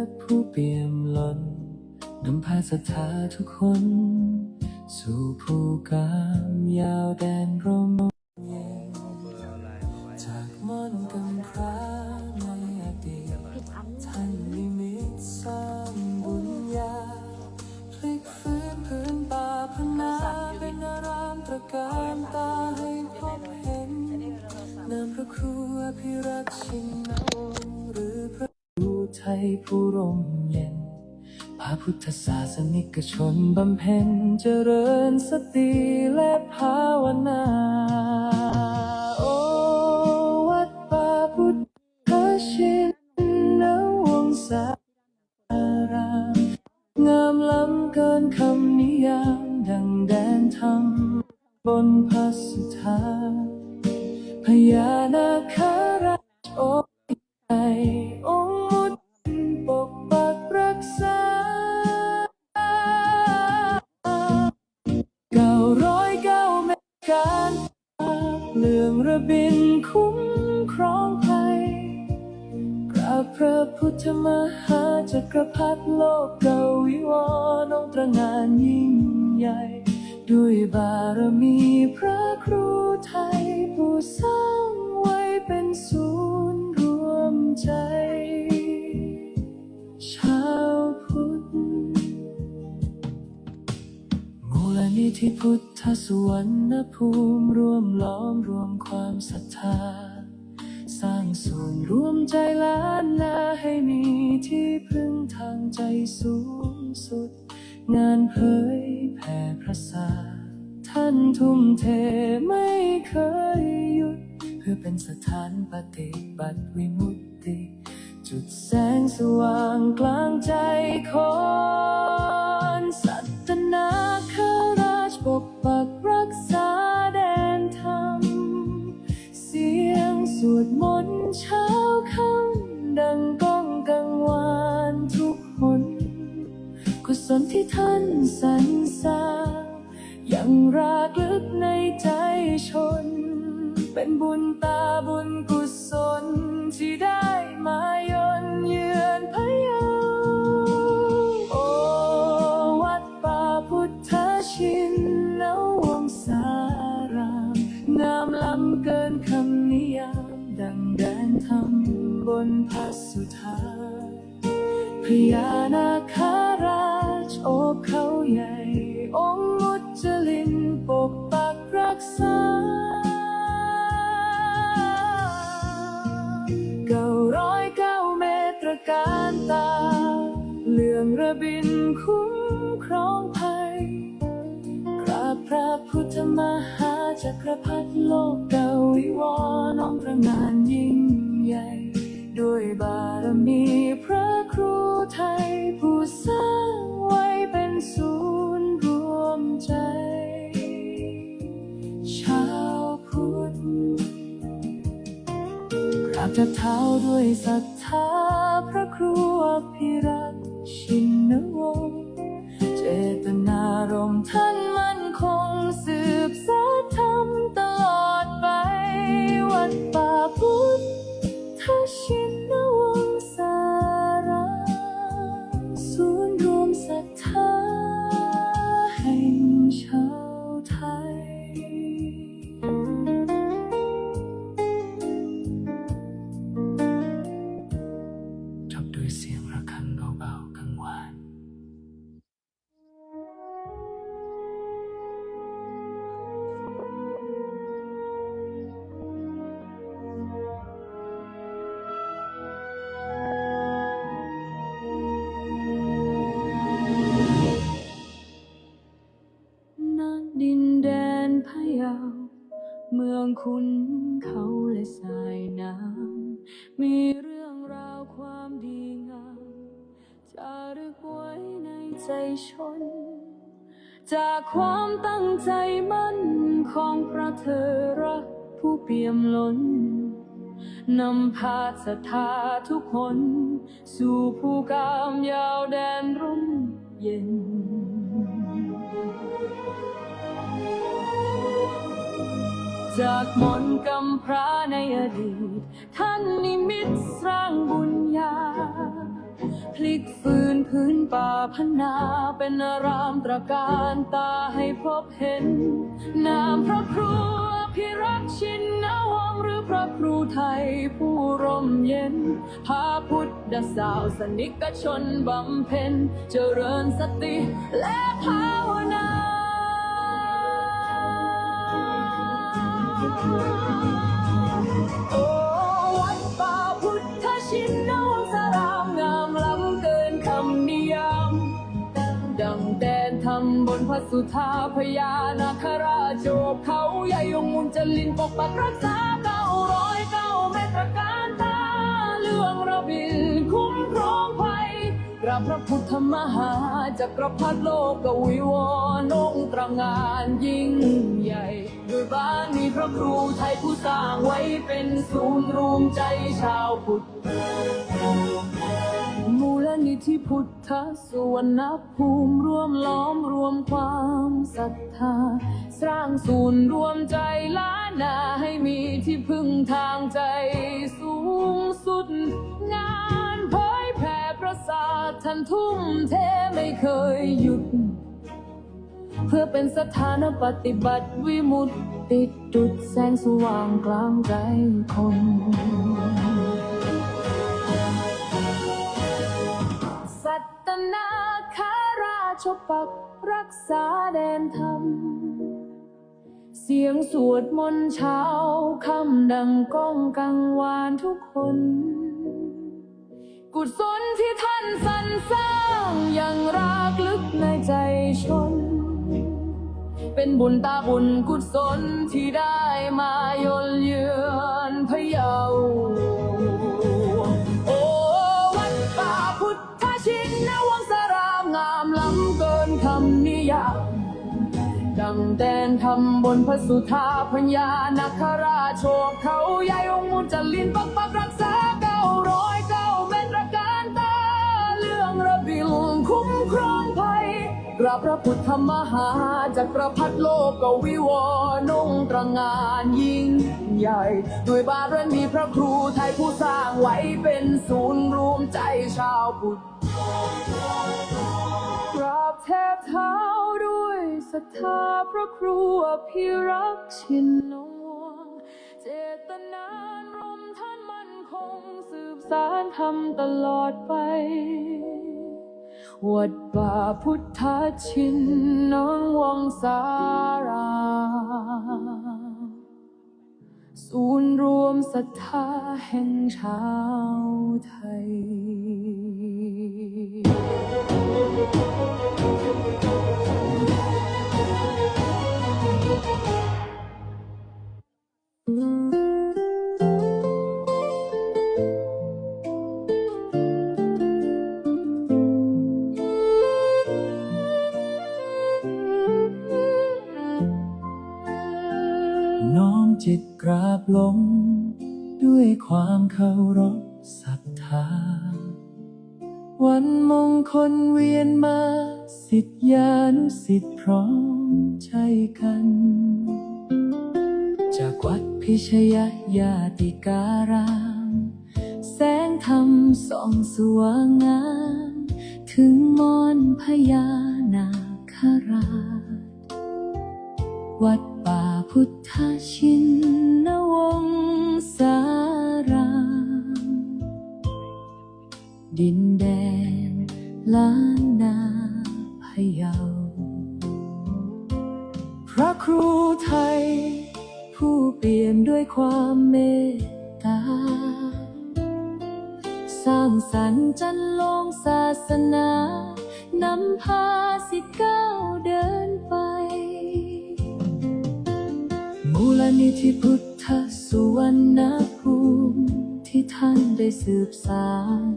กผู้เปี่ยมล้นนำพาศรัทธาทุกคนสู่ภูกามยาวแดนร่มเย็นจากมนต์กำพร้าในอดีตท่านนิมิตสร้างบุญญาพลิกฟื้นพื้นป่าพนาเป็นอารามตระการตาให้พบเห็นนามพระครูอภิรักษ์ชินนวงศ์หรือพระครูไทยผู้ร่มเย็นพระพุทธศาสนิกชนบำเพ็ญเจริญสติและภาวนาโอวัดป่าพุทธชินวงศารามงามล้ำเกินคำนิยามดังแดนธรรมบนพระสุธาพญานาคราชโอไอองค์มุตปกปักรักษา909 เมตรการเลื่องระบินคุ้มครองภัยกราบพระพุทธมหาจักรพรรดิโลกเกวิวรณ์องค์ตระหง่านยิ่งใหญ่ด้วยบารมีพระครูไทยผู้สร้างไว้เป็นศูนย์รวมใจชาวพุทธมูลนิธิพุทธสุวรรณภูมิรวมล้อมรวมความศรัทธาสร้างศูนย์รวมใจล้านนาให้มีที่พึ่งทางใจสูงสุดงานเผยแผ่พระศาสนาท่านทุ่มเทไม่เคยหยุดเพื่อเป็นสถานปฏิบัติวิมุตติจุดแสงสว่างกลางใจคนสัตนาคราชปกปักรักษาแดนธรรมเสียงสวดมนต์เช้าค่ำดังก้องกังวานทุกคนกุศลที่ท่านสรรสร้างยังรากลึกในใจชนเป็นบุญตาบุญกุศลที่ได้มาย่นเยือนพะเยาโอวัดป่าพุทธชินวงศารามงามล้ำเกินคำนิยามดังแดนธรรมบนพระสุธาพญานาคราชโอบเขาใหญ่องค์มุจลินปกปักรักษา909 เมตรการตาเลื่องระบินคุ้มครองภัยกราบพระพุทธมหาจักรพรรดิโลกเกวิวรณ์องค์ตระหง่านยิ่งใหญ่ด้วยบารมีพระครูไทยผู้สร้างไว้เป็นศูนย์รวมใจชาวพุทธกราบเท้าด้วยศรัทธาพระครูอภิรักษ์ชินวงศ์เจตนารมณ์ท่านมั่นคงสืบสานธรรมตลอดไปวัดป่าพุทธชินวงศารามศูนย์รวมศรัทธาแห่งชาวไทยจบด้วยเสียงระฆังเบาๆกังวานดินแดนพะเยาเมืองขุนเขาและสายน้ำมีเรื่องราวความดีงามจารึกไว้ในใจชนจากความตั้งใจมั่นของพระเถระผู้เปี่ยมล้นนำพาศรัทธาทุกคนสู่ภูกามยาวแดนร่มเย็นจากมนต์กำพร้าในอดีตท่านนิมิตสร้างบุญญา พลิกฟื้นพื้นป่าพนาเป็นอารามตระการตาให้พบเห็นนามพระครูอภิรักษ์ชินวงศ์หรือพระครูไทยผู้ร่มเย็นพาพุทธศาสนิกชนบำเพ็ญเจริญสติและภาวนาโอ้วัดป่าพุทธชินวงศารามงามล้ำเกินคำนิยามดังแดนธรรมบนพระสุธาพญานาคราชโจบเขาใหญ่ยงมุนจลินปกปักรักษา909เมตรการตาเรื่องระบินคุ้มครองภัยกราบพระพุทธมหาจักรพรรดิโลกวิวรณ์องค์ตระหง่านยิ่งใหญ่ด้วยบารมีพระครูไทยผู้สร้างไว้เป็นศูนย์รวมใจชาวพุทธมูลนิธิพุทธสุวรรณภูมิร่วมล้อมรวมความศรัทธาสร้างศูนย์รวมใจล้านนาให้มีที่พึ่งทางใจสูงสุดงานเผยแผ่ประสาทท่านทุ่มเทไม่เคยหยุดเพื่อเป็นสถานปฏิบัติวิมุตติจุดแสงสว่างกลางใจคนสัตนาคาราชปักรักษาแดนธรรมเสียงสวดมนต์เช้าค่ำดังก้องกังวานทุกคนกุศลที่ท่านสรรสร้างอย่างรากลึกในใจชนเป็นบุญตาบุญกุศลที่ได้มายนเยือนพะเยาโอ้วัดป่าพุทธชินวงศารามงามล้ำเกินคำนิยามดังแดนธรรมบนพระสุธาพญานาคราชโชคเขาใหญ่องค์มุจลินปักปักรักษา909เมตรการตาเรื่องระบิลคุ้มครองภัยกราบพระพุทธมหาจักรพรรดิโลกวิวรณ์องค์ตระหง่านยิ่งใหญ่ด้วยบารมีพระครูไทยผู้สร้างไว้เป็นศูนย์รวมใจชาวพุทธกราบแทบเท้าด้วยศรัทธาพระครูอภิรักษ์ชินวงศ์เจตนารมณ์ท่านมั่นคงสืบสานธรรมตลอดไปวัดป่าพุทธชินวงศารามศูนย์รวมศรัทธาแห่งชาวไทยน้อมจิตกราบลงด้วยความเคารพศรัทธาวันมงคลเวียนมาศิษยานุศิษย์พร้อมใจกันจากวัดพิชยญาติการามแสงธรรมส่องสว่างงามถึงมอนพญานาคราชวัดป่าพุทธชินวงศารามดินแดนล้านนาพะเยาพระครูไทยผู้เปลี่ยนด้วยความเมตตาสร้างสรรค์จันลงศาสนานำพาสิทธิ์ก้าวเดินไปมูลนิธิพุทธสุวรรณภูมิที่ท่านได้สืบสาน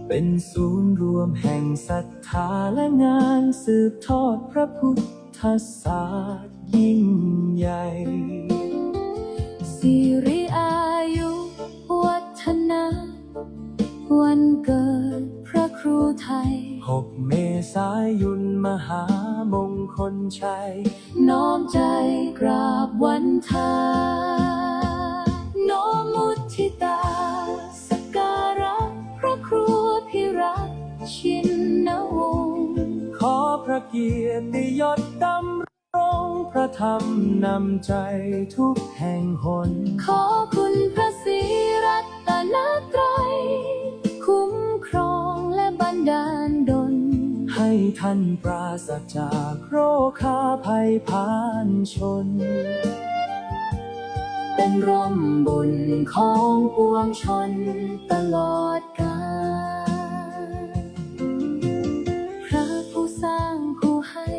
เป็นศูนย์รวมแห่งศรัทธาและงานสืบทอดพระพุทธศาสตร์ยิ่งใหญ่สิริอายุวัฒนะวันเกิดพระครูไทย6 เมษายนมหามงคลชัยน้อมใจกราบวันทาน้อมมุทิตาสักการะพระครูพิรักษ์ ชินวงศ์ขอพระเกียรติยศดำรงพระธรรมนำใจทุกแห่งหนขอคุณพระศรีรัตนตรัยคุ้มครองและบันดาลดลให้ท่านปราศจากโรคาภัยพานชนเป็นร่มบุญของปวงชนตลอดกาลพระผู้สร้างผู้ให้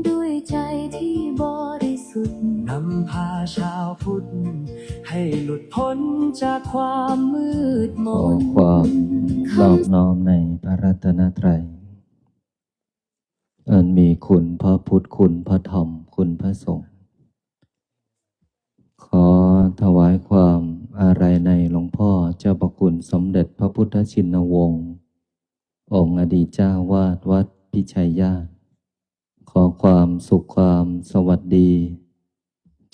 ด้วยใจที่บริสุทธิ์นำพาชาวพุทธให้หลุดพ้นจากความมืดมน ขอความนอบน้อมในพระรัตนตรัยอันมีคุณพระพุทธคุณพระธรรมคุณพระสงฆ์ขอถวายความอาลัยในหลวงพ่อเจ้าประคุณสมเด็จพระพุทธชินวงศ์องค์อดีตเจ้าวาดวัดพิชัยญาติขอความสุขความสวัสดี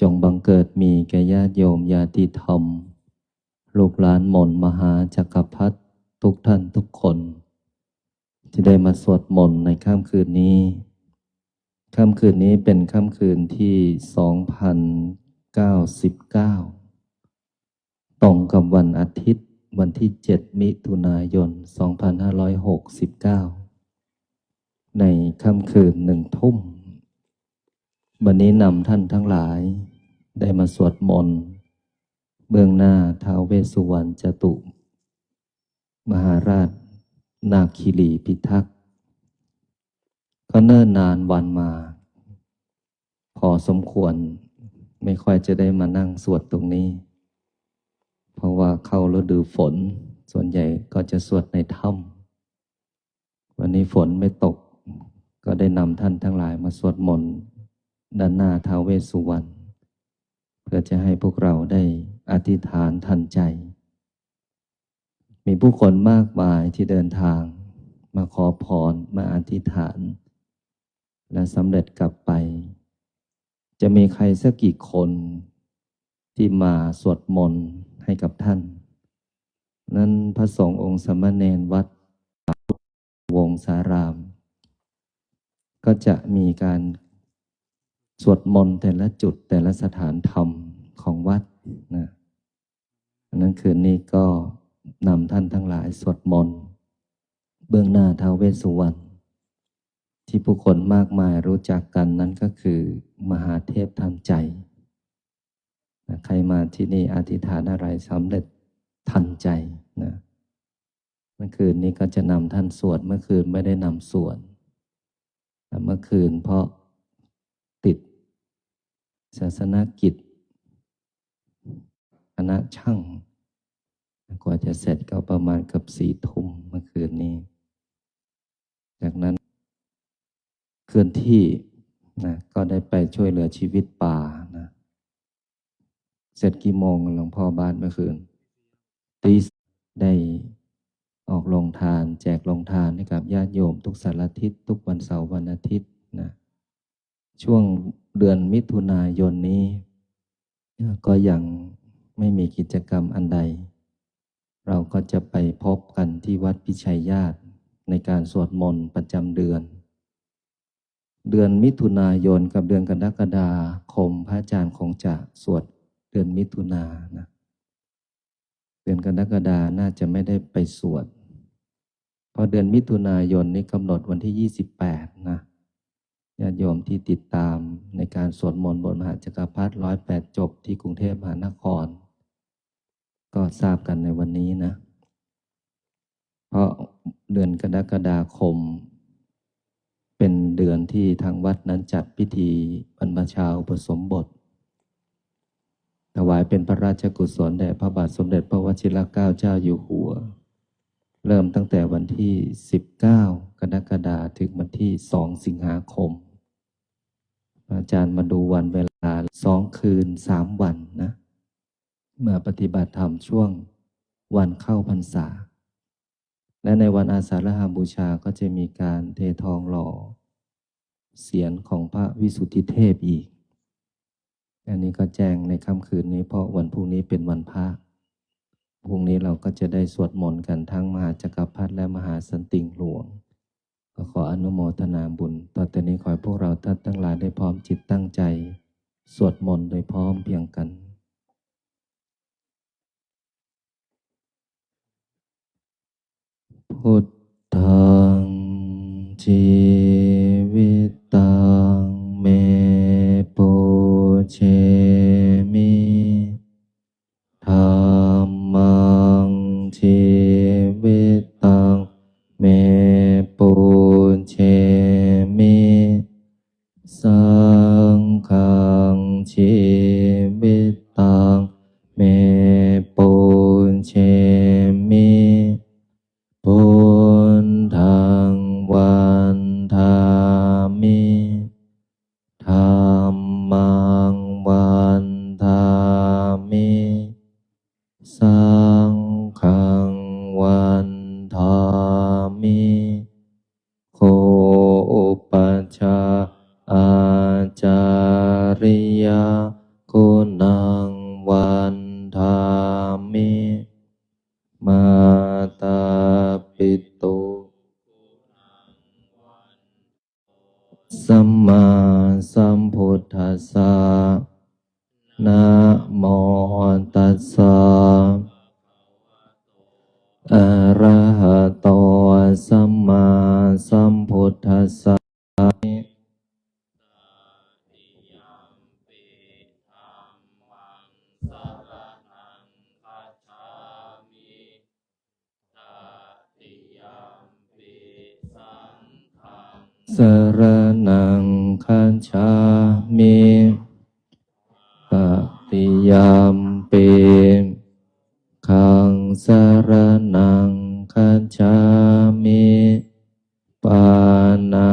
จงบังเกิดมีแก่ญาติโยมญาติธรรมลูกหลานหม่นมหาจักรพรรดิทุกท่านทุกคนที่ได้มาสวดมนต์ในค่ำคืนนี้ค่ำคืนนี้เป็นค่ำคืนที่2099ตรงกับวันอาทิตย์วันที่7มิถุนายน2569ในค่ำคืน1 ทุ่มวันนี้นำท่านทั้งหลายได้มาสวดมนต์เบื้องหน้าท้าวเวสสุวรรณจตุมหาราชนาคิรีพิทักษ์ก็เนิ่นนานวันมาพอสมควรไม่ค่อยจะได้มานั่งสวดตรงนี้เพราะว่าเข้าฤดูฝนส่วนใหญ่ก็จะสวดในถ้ำวันนี้ฝนไม่ตกก็ได้นำท่านทั้งหลายมาสวดมนต์ด้านหน้าท้าวเวสสุวรรณเพื่อจะให้พวกเราได้อธิษฐานทันใจมีผู้คนมากมายที่เดินทางมาขอพรมาอธิษฐานและสำเร็จกลับไปจะมีใครสักกี่คนที่มาสวดมนต์ให้กับท่านนั้นพระสงฆ์องค์สมณเณรวัดวงสารามก็จะมีการสวดมนต์แต่ละจุดแต่ละสถานธรรมของวัดนะนั้นคืนนี้ก็นำท่านทั้งหลายสวดมนต์เบื้องหน้าท้าวเวสสุวรรณที่ผู้คนมากมายรู้จักกันนั้นก็คือมหาเทพทันใจนะใครมาที่นี่อธิษฐานอะไรสำเร็จทันใจนะเมื่อคืนนี้ก็จะนำท่านสวดเมื่อคืนไม่ได้นำสวดเมื่อคืนเพราะติดศาสนกิจคณะช่างกว่าจะเสร็จก็ประมาณเกือบ4 ทุ่มเมื่อคืนนี้จากนั้นเคลื่อนที่นะก็ได้ไปช่วยเหลือชีวิตป่านะเสร็จกี่โมงหลวงพ่อบ้านเมื่อคืนตีได้ออกโรงทานแจกโรงทานให้กับญาติโยมทุกสารทิศทุกวันเสาร์วันอาทิตย์นะช่วงเดือนมิถุนายนนี้ก็ยังไม่มีกิจกรรมอันใดเราก็จะไปพบกันที่วัดพิชัยญาติในการสวดมนต์ประจำเดือนมิถุนายนกับเดือนกรกฎาคมพระอาจารย์คงจะสวดเดือนมิถุนายนนะเดือนกรกฎาน่าจะไม่ได้ไปสวดเพราะเดือนมิถุนายนนี้กำหนดวันที่28นะญาติโยมที่ติดตามในการสวดมนต์บนมหาจักรพรรดิ108 จบที่กรุงเทพมหานครก็ทราบกันในวันนี้นะเพราะเดือนกรกฎาคมเป็นเดือนที่ทางวัดนั้นจัดพิธีบรรพชาอุปสมบทถวายเป็นพระราชกุศลแด่พระบาทสมเด็จพระวชิรเกล้าเจ้าอยู่หัวเริ่มตั้งแต่วันที่19 กรกฎาคมถึงวันที่2 สิงหาคมอาจารย์มาดูวันเวลา2 คืน 3 วันนะมาปฏิบัติธรรมช่วงวันเข้าพรรษาและในวันอาสาฬหบูชาก็จะมีการเททองหล่อเสียรของพระวิสุทธิเทพอีกอันนี้ก็แจ้งในค่ำคืนนี้เพราะวันพรุ่งนี้เป็นวันพระ พรุ่งนี้เราก็จะได้สวดมนต์กันทั้งมหาจักรพรรดิและมหาสันติหลวงก็ขออนุโมทนาบุญต่อแต่นี้ขอให้พวกเราท่านทั้งหลายได้พร้อมจิตตั้งใจสวดมนต์โดยพร้อมเพรียงกันพุทธังชีวิตังเมปุเชมิธัมมังชีวิตังเมปุเชมิสังฆังชีวิตังเมปุเชมิพุทธังวันธามิธัมมังวันธามิสังฆังวันธามิโคอุปัชฌาย์อาจาริยคุณังวันธามิมาตาปิตุสัมมาสัมพุทธัสสะนะโมตัสสะอะระหะโตสัมมาสัมพุทธัสสะสรณังคัจฉามิตติยัมปิขังสรณังคัจฉามิปานา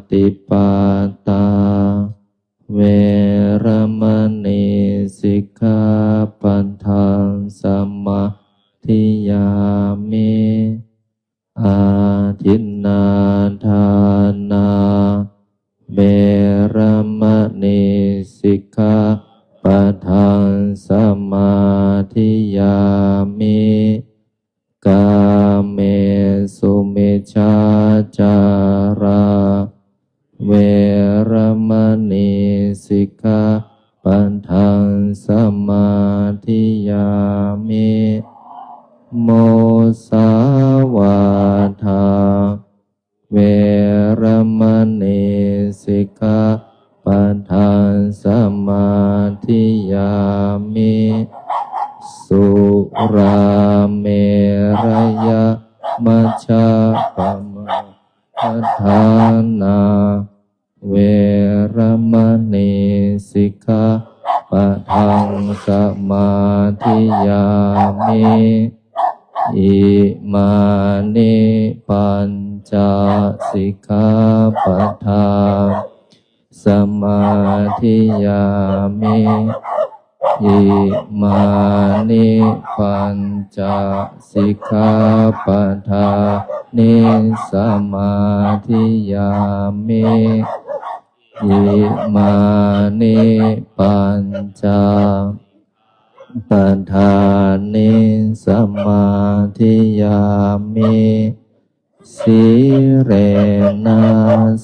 ติปาตาเวรมณีสิกขาปัฏฐานสมาธิยามิอาทินนาทานาเบรมณีสิกขาปัฏฐานสมาธิยามิกาเมสุมิจฉาจาราเวรมณีสิกขาปัฏฐานสมาธิยามิโมสาวาทาเวรมณีสิกขาปัฏฐานสมาธิยามิสุราเมรยมัชฌะปมาทานาเวรมณีสิกขาปัฏฐานสมาธิยามิอิมานิปัญจสิกขาปัฏฐานสมาธิยามิอิมานิปัญจสิกขาปัฏฐานนิสมาธิยามิอิมานิปัญจปัฏฐานนิสมาธิยามิสีเรนะ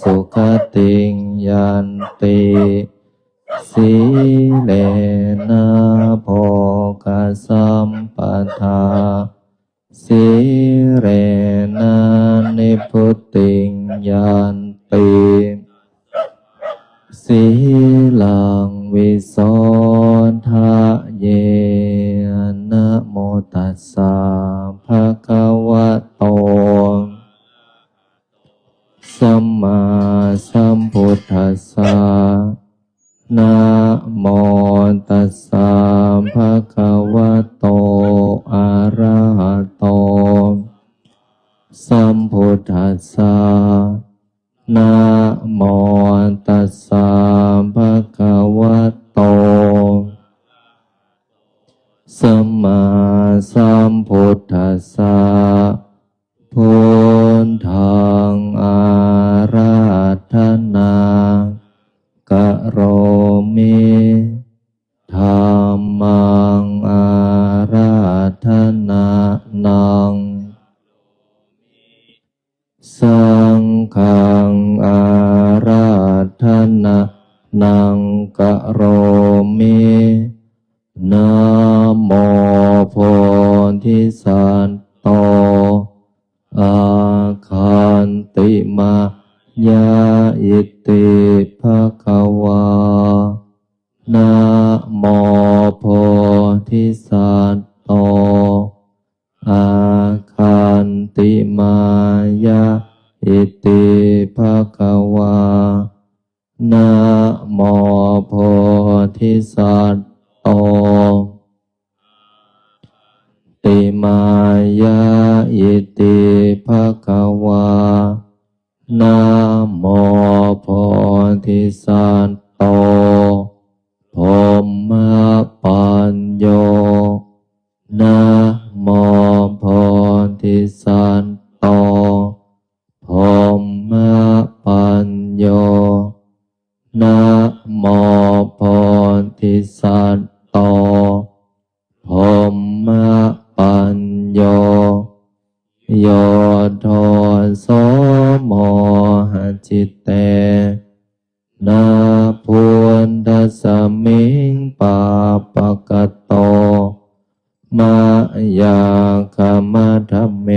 สุขติงยันติสีเลนะโภคสัมปทาสีเรนะนิพพุติงยันติสีลังวิโสทะเยนะโมตัสสะภะคะวะโตสัมมาสัมพุทธัสสะนะโมตัสสะภะคะวะโตอะระหะโตสัมพุทธัสสะนะโมตัสสะภะคะวะโตสัมมาสัมพุทธัสสะพุทธังอาราธนากะโรมิธัมมังอาราธนา สังฆังอาราธนานังกะโรมินะโมโพธิสัตว์โตอาคันติมายาอิติภะคะวานะโมโพธิสัตว์โตอาคันติมายาอิติภะคะวานะโมโพธิสัตว์โตติมายาอิติภะคะวานะโมโพธิสัตว์โตพรหมปัญโยนะโมโพธิสัตว์โตพรหมปัญโยนะโมโพธิสัตว์โตพรหมปัญโยโยโทโสโมหจิตเตนะพุทธัสสมิงปาปะกะโตมายาคัมมะธัมเม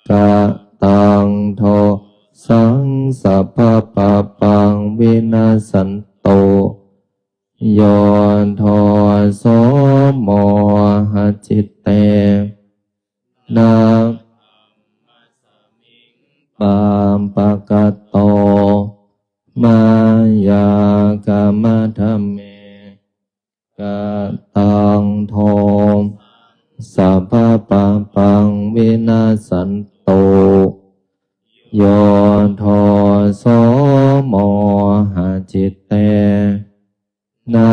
กะตังโทสังสัพพะปะปังวินาสันโตโยโทโสโมหจิตเตนะปามปะกะโตมายากามะธัมเมกะตังโทสัพพะปะปังวินาสันโตโยโทโสโมหจิตเตนะ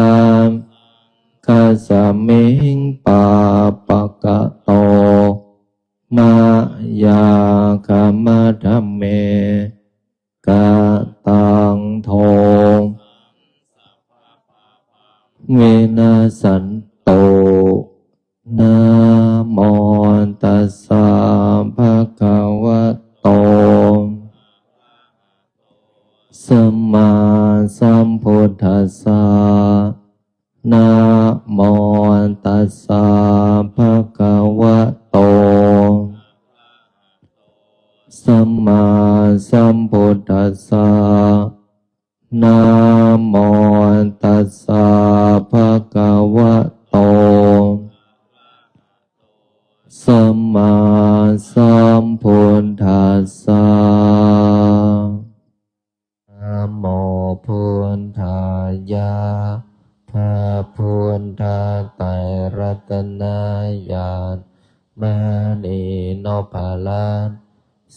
คัสสมิงปาปะกะโตมายาคัมมะธัมเมกะตังโทเวนัสสันโตนะโมตัสสะภะคะวะโตสัมมาสัมพุทธัสสะนะโมตัสสะภะคะวะโตสัมมาสัมพุทธัสสะนะโมตัสสะภะคะวะโตสัมมาสัมพุทธัสสะนะโมพุทธายะพระพุทธไตรรัตนญาณมณีโนภาลัน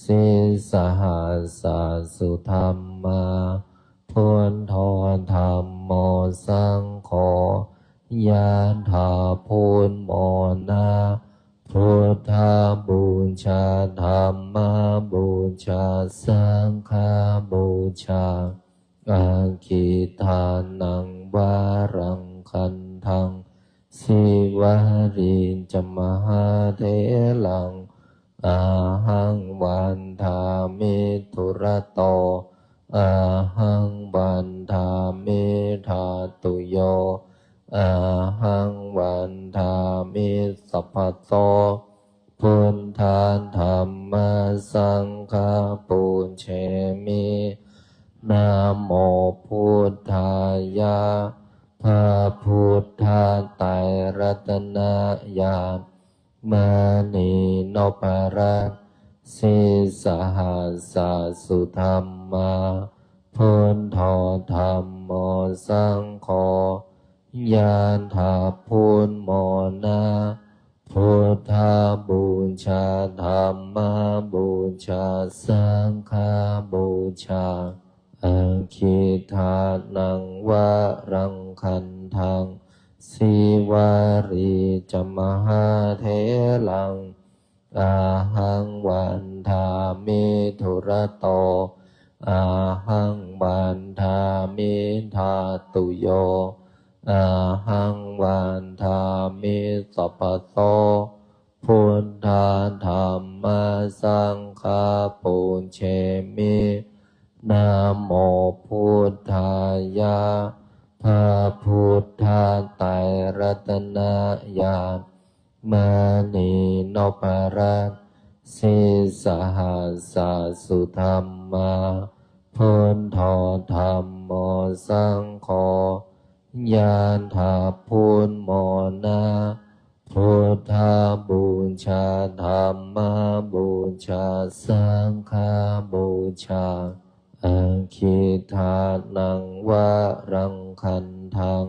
สิสหัสสสุธรรมาพุทโธธัมโมสังโฆยะถาพุทโมนาพุทธบูชาธัมมบูชาสังฆบูชาอาคิทานังวารังคันทังสิวาริจมหาเถลังอาหังวันทามิทุระโตอาหังวันทามิธาตุโยอาหังวันทามิสัพพะโตพุทธาธัมมาสังฆาปุญเชมินะโมพุทธายะพระพุทธไตรรัตนญาณมณีโนภารัตสิสหัสสสุธรรมาพุทโธธัมโมสังโฆยะถาพุทโมนาพุทธบูชาธัมมบูชาสังฆบูชาอาคิทานังวารังคันทังสิวาริจมหาเถลังอาหังวันทามิทุระโตอาหังวันทามิธาตุโยอาหังวันทามิสัพพะโต พุทธาธัมมาสังฆาปุญเชมินะโมพุทธายะพระพุทธไตรรัตนญาณมณีนพรัตน์สิสหัสสสุธรรมาพุทโธธัมโมสังโฆยานถาพุทโมนาพุทธาบูชาธัมมาบูชาสังฆาบูชาอาคิทานังวะรังคันทัง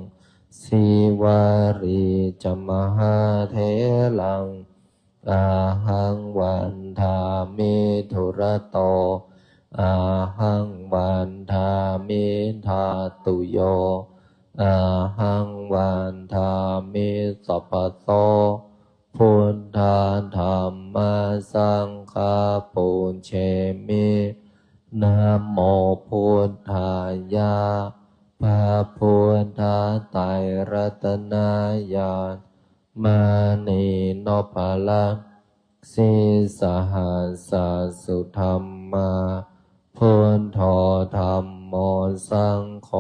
สิวารีจมหาเถลังอาหังวันทามิธุระโตอาหังวันทามิธาตุโยอาหังวันทามิสัพพโสพุทธาธัมมาสังฆาปุญเชมินะโมพุทธายะพระพุทธไตรรัตนญาณมณีนพลักษ์สิสหัสสสุธรรมาพุทโธธัมโมสังโฆ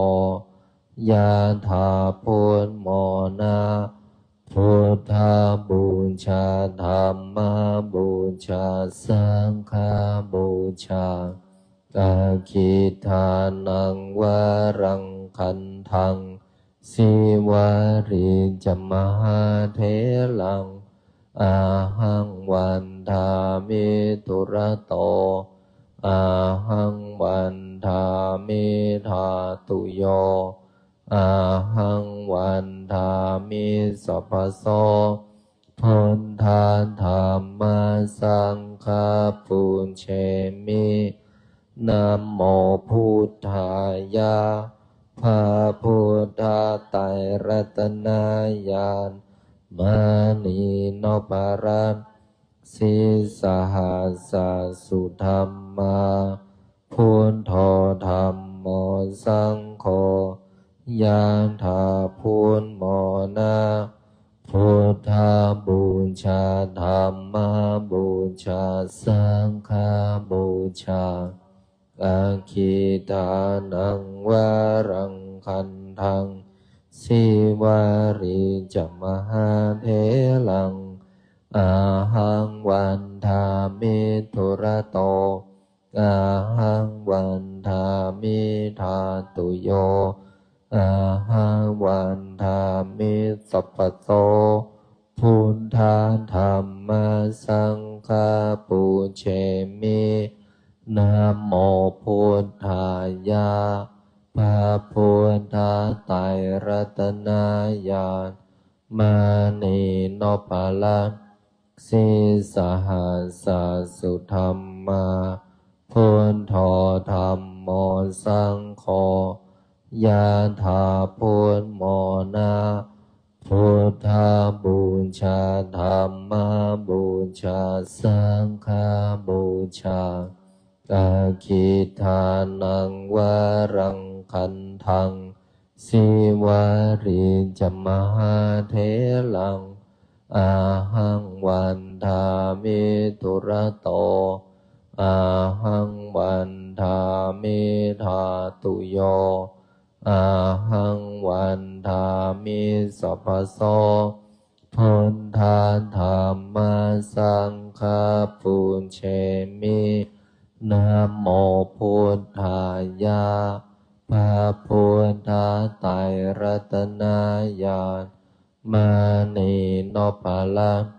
ยะถาพุทโมนาพุทธาบูชาธัมมาบูชาสังฆาบูชาอาคิทานังวะรังคันทังสิวาริจมหาเถลังอาหังวันทามิธุระโตอาหังวันทามิธาตุโยอาหังวันทามิสัพพโสพุทธาธัมมาสังฆาปุญเชมินะโมพุทธายะพระพุทธไตรรัตนญาณมณีนพรัตน์สิสหัสสสุธรรมาพุทโธธัมโมสังโฆยะถาพุทโมนาพุทธาบูชาธัมมาบูชาสังฆาบูชาอาคิทานังวะรังคันทังสิวาริจมหาเถลังอาหังวันทามิธุระโตอาหังวันทามิธาตุโยอาหังวันทามิสัพพโสพุทธาธัมมาสังฆาปุญเชมินะโมพุทธายะพระพุทธไตรรัตนญาณมณีนพลักษ์สิสหัสสสุธรรมาพุทโธธัมโมสังโฆยะถาพุทโมนาพุทธาบูชาธัมมาบูชาสังฆาบูชาอาคิทานังวะรังคันทังสิวาริจมหาเถลังอาหังวันทามิธุระโตอาหังวันทามิธาตุโยอาหังวันทามิสัพพโสพุทธาธัมมาสังฆาปุญเชมินะโมพุทธายะพระพุทธไตรรัตนญาณมณีนพลักษ์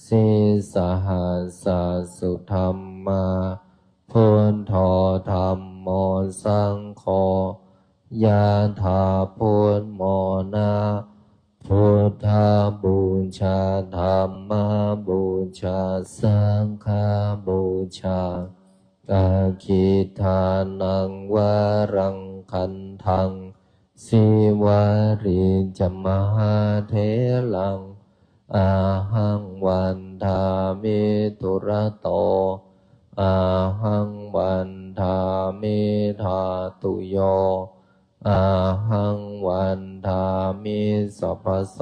สิสหัสสสุธรรมาพุทโธธัมโมสังโฆยะถาพุทโมนาพุทธาบูชาธัมมาบูชาสังฆาบูชาอาคิทานังวะรังคันทังสิวาริจมหาเถลังอาหังวันทามิธุระโตอาหังวันทามิธาตุโยอาหังวันทามิสัพพโส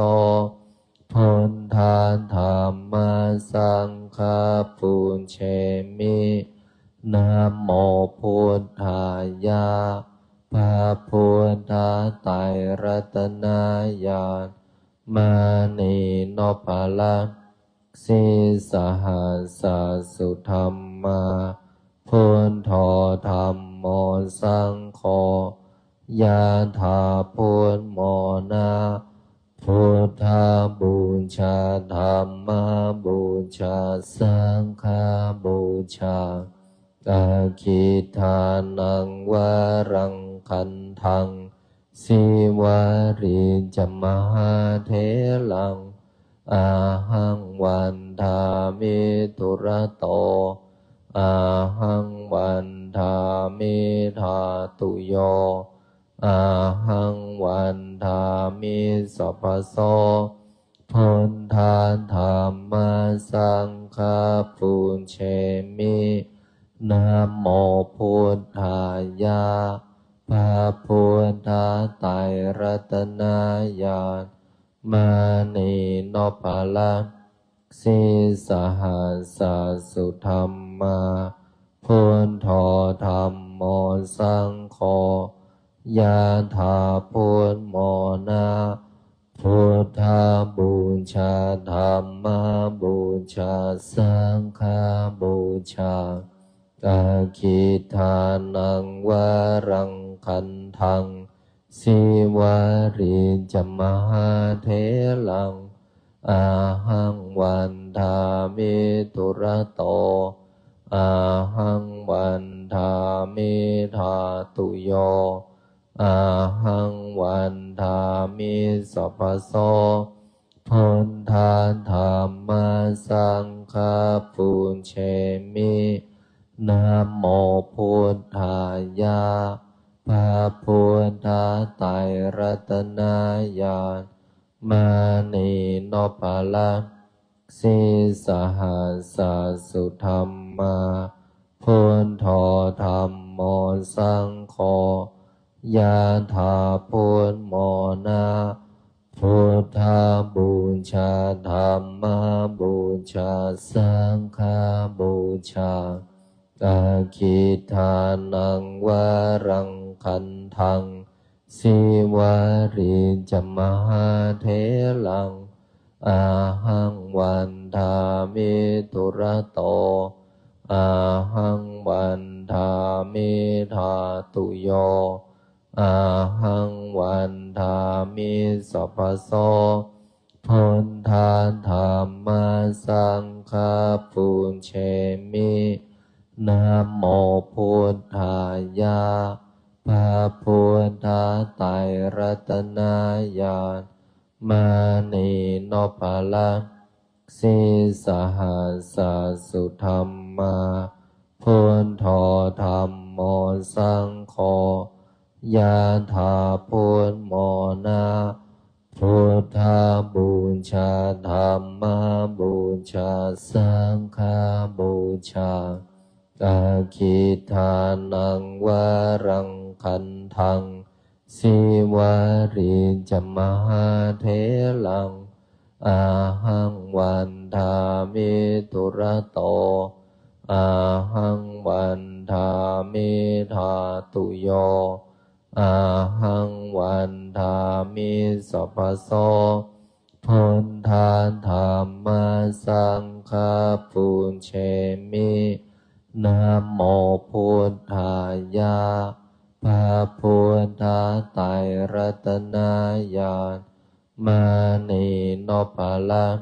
พุทธาธัมมาสังฆาปุญเชมินะโมพุทธายะพระพุทธไตรรัตนญาณมานีโนภลังสิสหัสสสุธรรมาพุทโธธัมโมสังโฆยะถาพุทโมนาพุทธาบูชาธัมมาบูชาสังฆาบูชาอาคิทานังวารังคันทังสิวาริจมหาเถลังอาหังวันทามิตุระโตอาหังวันทามิธาตุโยอาหังวันทามิสัพพโสพุทธาธัมมาสังฆาปุญเชมินะโมพุทธายะพระพุทธไตรรัตนญาณมานีโนภลังสิสหัสสสุธรรมาพุทโธธัมโมสังโฆยะถาพุทโมนาพุทธาบูชาธัมมาบูชาสังฆาบูชาอาคิทานังวารังคันทังสิวาริจมหาเถลังอาหังวันทามิตุระโตอาหังวันทามิธาตุโยอาหังวันทามิสัพพโสพุทธาธัมมาสังฆาปุญเชมินะโมพุทธายะพระพุทธไตรรัตนญาณมานีโนภลังสิสหัสสสุธรรมาพุทโธธัมโมสังโฆยะถาพุทโมนาพุทธาบูชาธัมมาบูชาสังฆาบูชาอาคิทานังวารังคันทังสิวาริจมหาเถลังอาหังวันทามิตุระโตอาหังวันทามิธาตุโยอาหังวันทามิสัพพโสพุทธาธัมมาสังฆาปุญเชมินะโมพุทธายะพระพุทธไตรรัตนญาณมานีโนภลังสิสหัสสสุธรรมาพุทโธธัมโมสังโฆยะถาพุทโมนาพุทธาบูชาธัมมาบูชาสังฆาบูชาอาคิทานังวารังคันทังสิวาริจมหาเถลังอาหังวันทามิตุระโตอาหังวันทามิธาตุโยอาหังวันทามิสัพพโสพุทธาธัมมาสังฆาปุญเชมินะโมพุทธายะพระพุทธไตรรัตนญาณมานีโนภลัง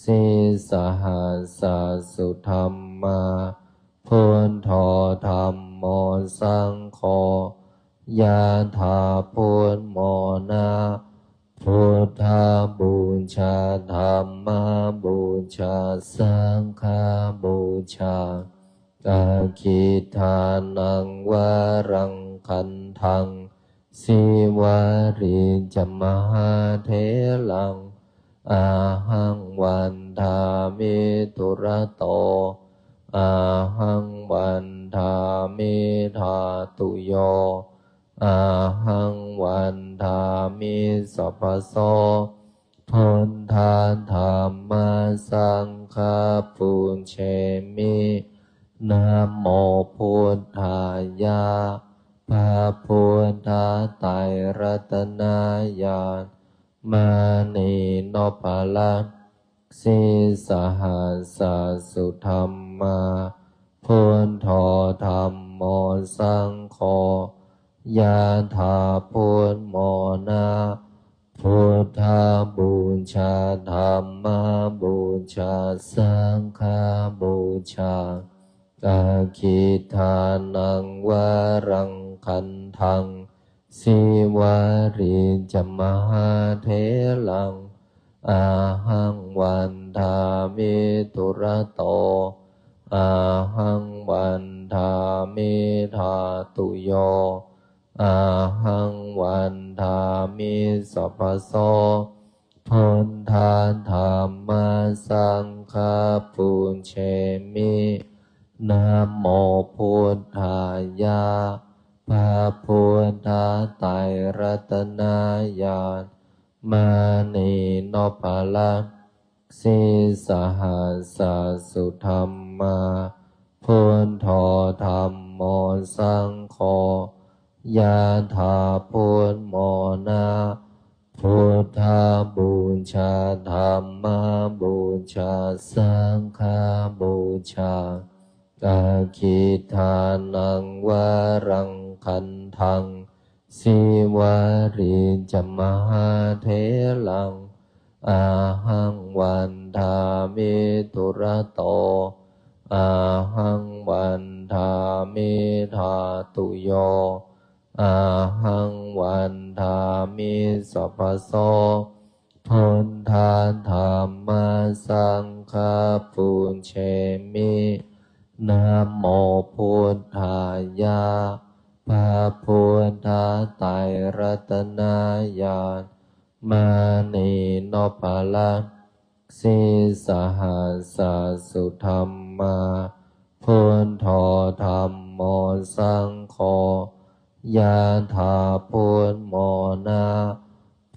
สิสหัสสสุธรรมาพุทโธธัมโมสังโฆยะถาพุทโมนาพุทธาบูชาธัมมาบูชาสังฆาบูชาอาคิทานังวารังคันทังสิวาริจมหาเถลังอาหังวันทามิตุระโตอาหังวันทามิธาตุโยอาหังวันทามิสัพพโส พุทธาธัมมาสังฆาปุญเชมินะโมพุทธายะพระพุทธไตรรัตนญาณมานีโนภาลังสีสหัสสุธรรมาพุทโธธัมโมสังโฆยะถาพุทโมนะพุทธาบูชาธัมมาบูชาสังฆาบูชาอาคิทานังวารังคันทังสิวาริจมหาเถลังอาหังวันทามิตุระโตอาหังวันทามิธาตุโยอาหังวันทามิสัพพโสพุทธาธัมมาสังฆาปุญเชมินะโมพุทธายะพระพุทธไตรรัตนญาณมานีโนภาลังสีสหัสสุธรรมาพุทโธธัมโมสังโฆยะถาพุทโมนะพุทธาบูชาธัมมาบูชาสังฆาบูชาอาคิทานังวารังคันทังสิวาริจมหาเถลังอาหังวันทามิตุระโตอาหังวันทามิธาตุโยอาหังวันทามิสัพพโสพุทธาธัมมาสังฆาปุญเชมินะโมพุทธายะพระพุทธไตรรัตนญาณมานีโนภาลังสีสหัสสุธรรมาพุทโธธัมโมสังโฆยะถาพุทโมนะ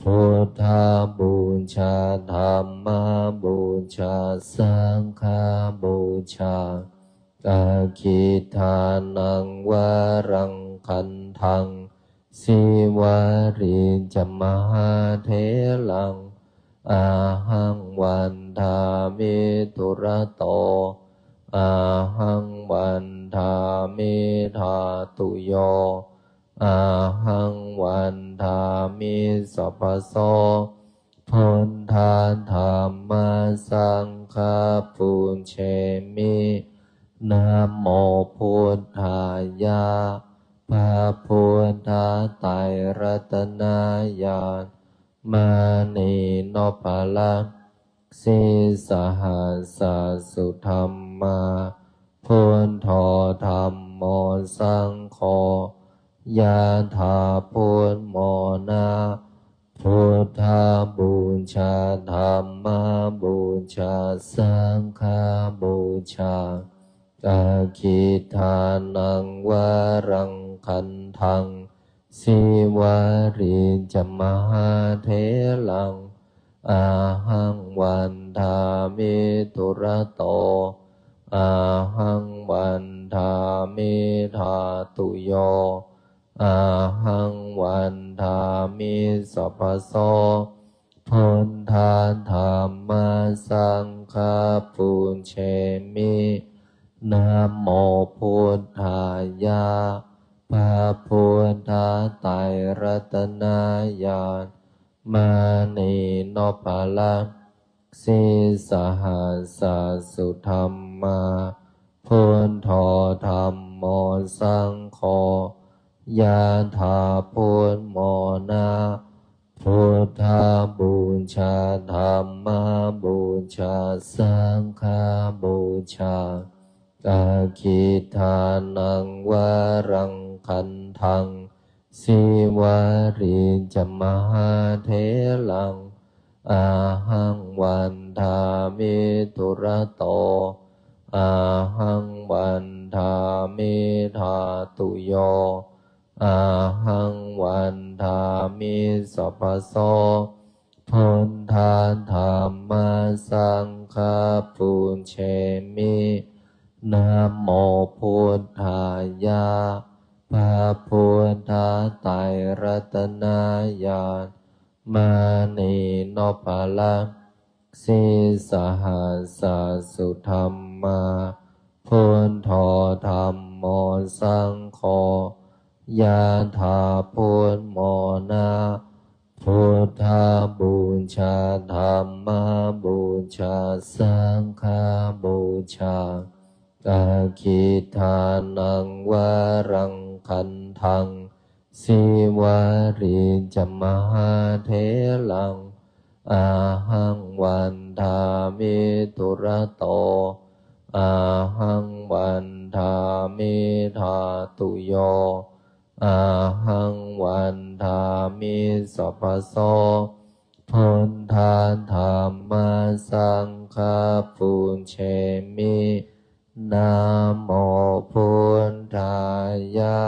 พุทธาบูชาธัมมาบูชาสังฆาบูชาอาคิทานังวารังคันทังสิวาริจมหาเถลังอาหังวันทามิตุระโตอาหังวันทามิธาตุโยอาหังวันทามิสัพพโสพุทธาธัมมาสังฆาปุญเชมินะโมพุทธายะพระพุทธไตรรัตนญาณมานีโนภาลังสีสหัสสุธรรมาพุทโธธัมโมสังโฆยะถาพุทโมนะพุทธาบูชาธัมมาบูชาสังฆาบูชาอาคิทานังวารังคันทังสิวาริจมหาเถลังอาหังวันทามิตุระโตอาหังวันทามิธาตุโยอาหังวันทามิสัพพโสพุทธาธัมมาสังฆาปุญเชมินะโมพุทธายะพระพุทธไตรรัตนญาณมานีโนภาลังสีสหัสสุธรรมาพุทโธธัมโมสังโฆยะถาพุทโมนะพุทธาบูชาธัมมาบูชาสังฆาบูชาอาคิทานังวารังคันทังสิวาริจมหาเถลังอาหังวันทามิตุระโตอาหังวันทามิธาตุโยอาหังวันทามิสัพพโสพุ พุทธาธัมมาสังฆาปุญเชมินะโมพุทธายะพระพุทธไตรรัตนญาณมานีโนภาลังสีสหัสสุธรรมาพุทโธธัมโมสังโฆยะถาพุทโมนาพุทธาบูชาธัมมาบูชาสังฆาบูชาอาคิทานังวารังคันทังสิวาริจมหาเถลังอาหังวันทามิตุระโตอาหังวันทามิธาตุโยอาหังวันทามิสัพพโสพุทธาธัมมาสังฆาปุญเชมินะโมพุทธายะ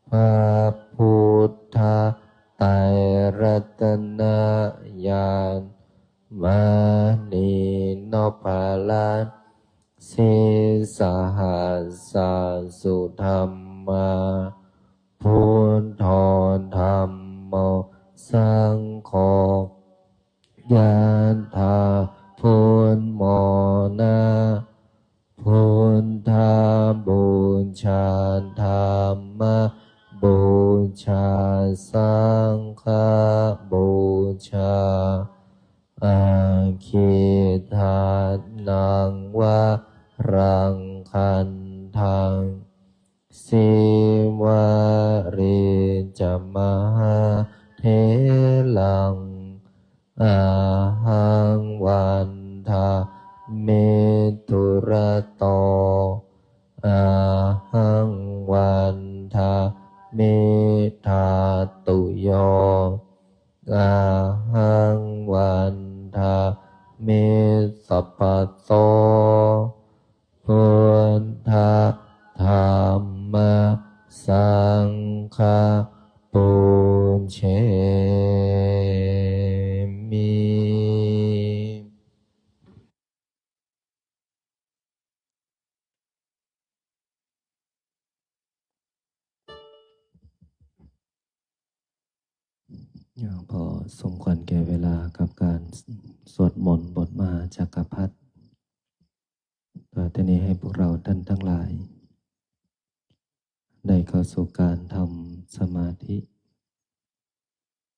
พระพุทธไตรรัตนญาณมานีโนภาลังสีสหัสสุธรรมาพุทโธธัมโมสังโฆยะถาพุทโมนาพุทธาบูชาธัมมาบูชาสังฆบูชาอาคิทานังวารังคันทังสิวาริจมหาเถลังอาหังวันทาเมตุระโตอาหังวันทาเมธาตุโยอาหังวันทาเมสัพพโสพุทธาธัมมาสังฆาปุญเชมิพอสมควรแก่เวลากับการสวดมนต์บทมหาจักรพรรดิต่อจากนี้ให้พวกเราท่านทั้งหลายได้เข้าสู่การทำสมาธิ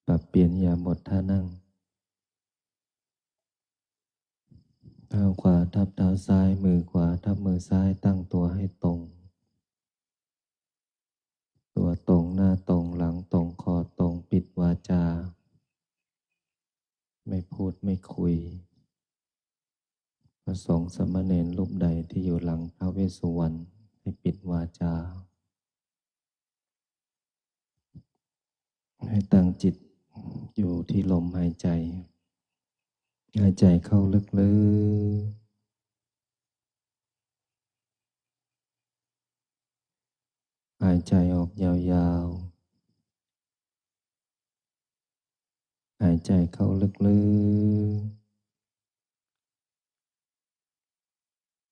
ปรับเปลี่ยนอิริยาบถท่านั่งเท้าขวาทับเท้าซ้ายมือขวาทับมือซ้ายตั้งตัวให้ตรงตัวตรงหน้าตรงหลังตรงคอตรงปิดวาจาไม่พูดไม่คุยพระสงฆ์สามเณรรูปใดที่อยู่หลังพระเวสสุวรรณให้ปิดวาจาให้ตั้งจิตอยู่ที่ลมหายใจหายใจเข้าลึกๆหายใจออกยาวๆหายใจเข้าลึกๆ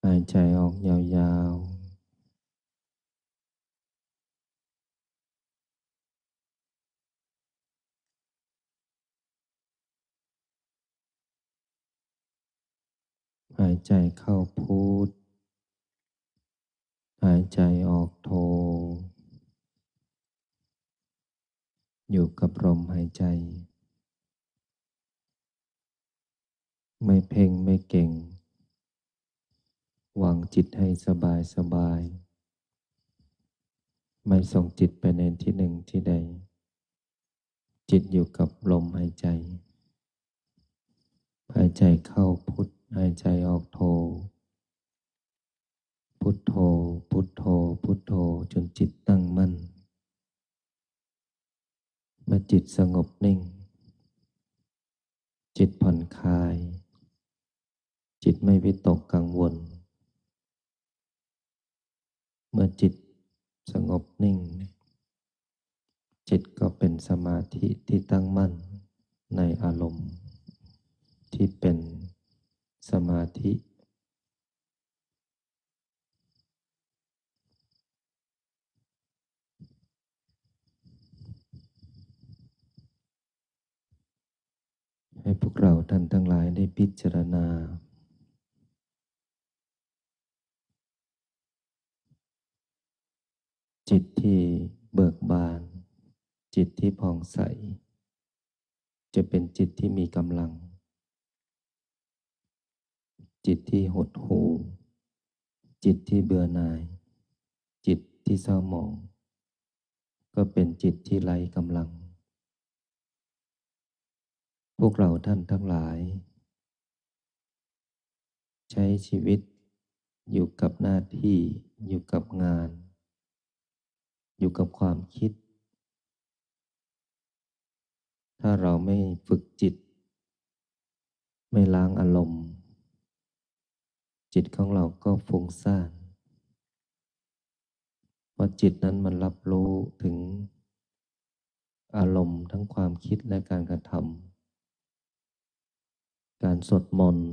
หายใจออกยาวๆหายใจเข้าพุทหายใจออกโทอยู่กับลมหายใจไม่เพ่งไม่เก่งวางจิตให้สบายสบายไม่ส่งจิตไปในที่หนึ่งที่ใดจิตอยู่กับลมหายใจหายใจเข้าพุทหายใจออกโทพุทโธพุทโธพุทโธจนจิตตั้งมั่นเมื่อจิตสงบนิ่งจิตผ่อนคลายจิตไม่วิตกกังวลเมื่อจิตสงบนิ่งจิตก็เป็นสมาธิที่ตั้งมั่น ในอารมณ์ที่เป็นสมาธิให้พวกเราท่านทั้งหลายได้พิจารณาจิตที่เบิกบานจิตที่ผ่องใสจะเป็นจิตที่มีกำลังจิตที่หดหู่จิตที่เบื่อหน่ายจิตที่เศร้าหมองก็เป็นจิตที่ไร้กำลังพวกเราท่านทั้งหลายใช้ชีวิตอยู่กับหน้าที่อยู่กับงานอยู่กับความคิดถ้าเราไม่ฝึกจิตไม่ล้างอารมณ์จิตของเราก็ฟุ้งซ่านเพราะจิตนั้นมันรับรู้ถึงอารมณ์ทั้งความคิดและการกระทำการสวดมนต์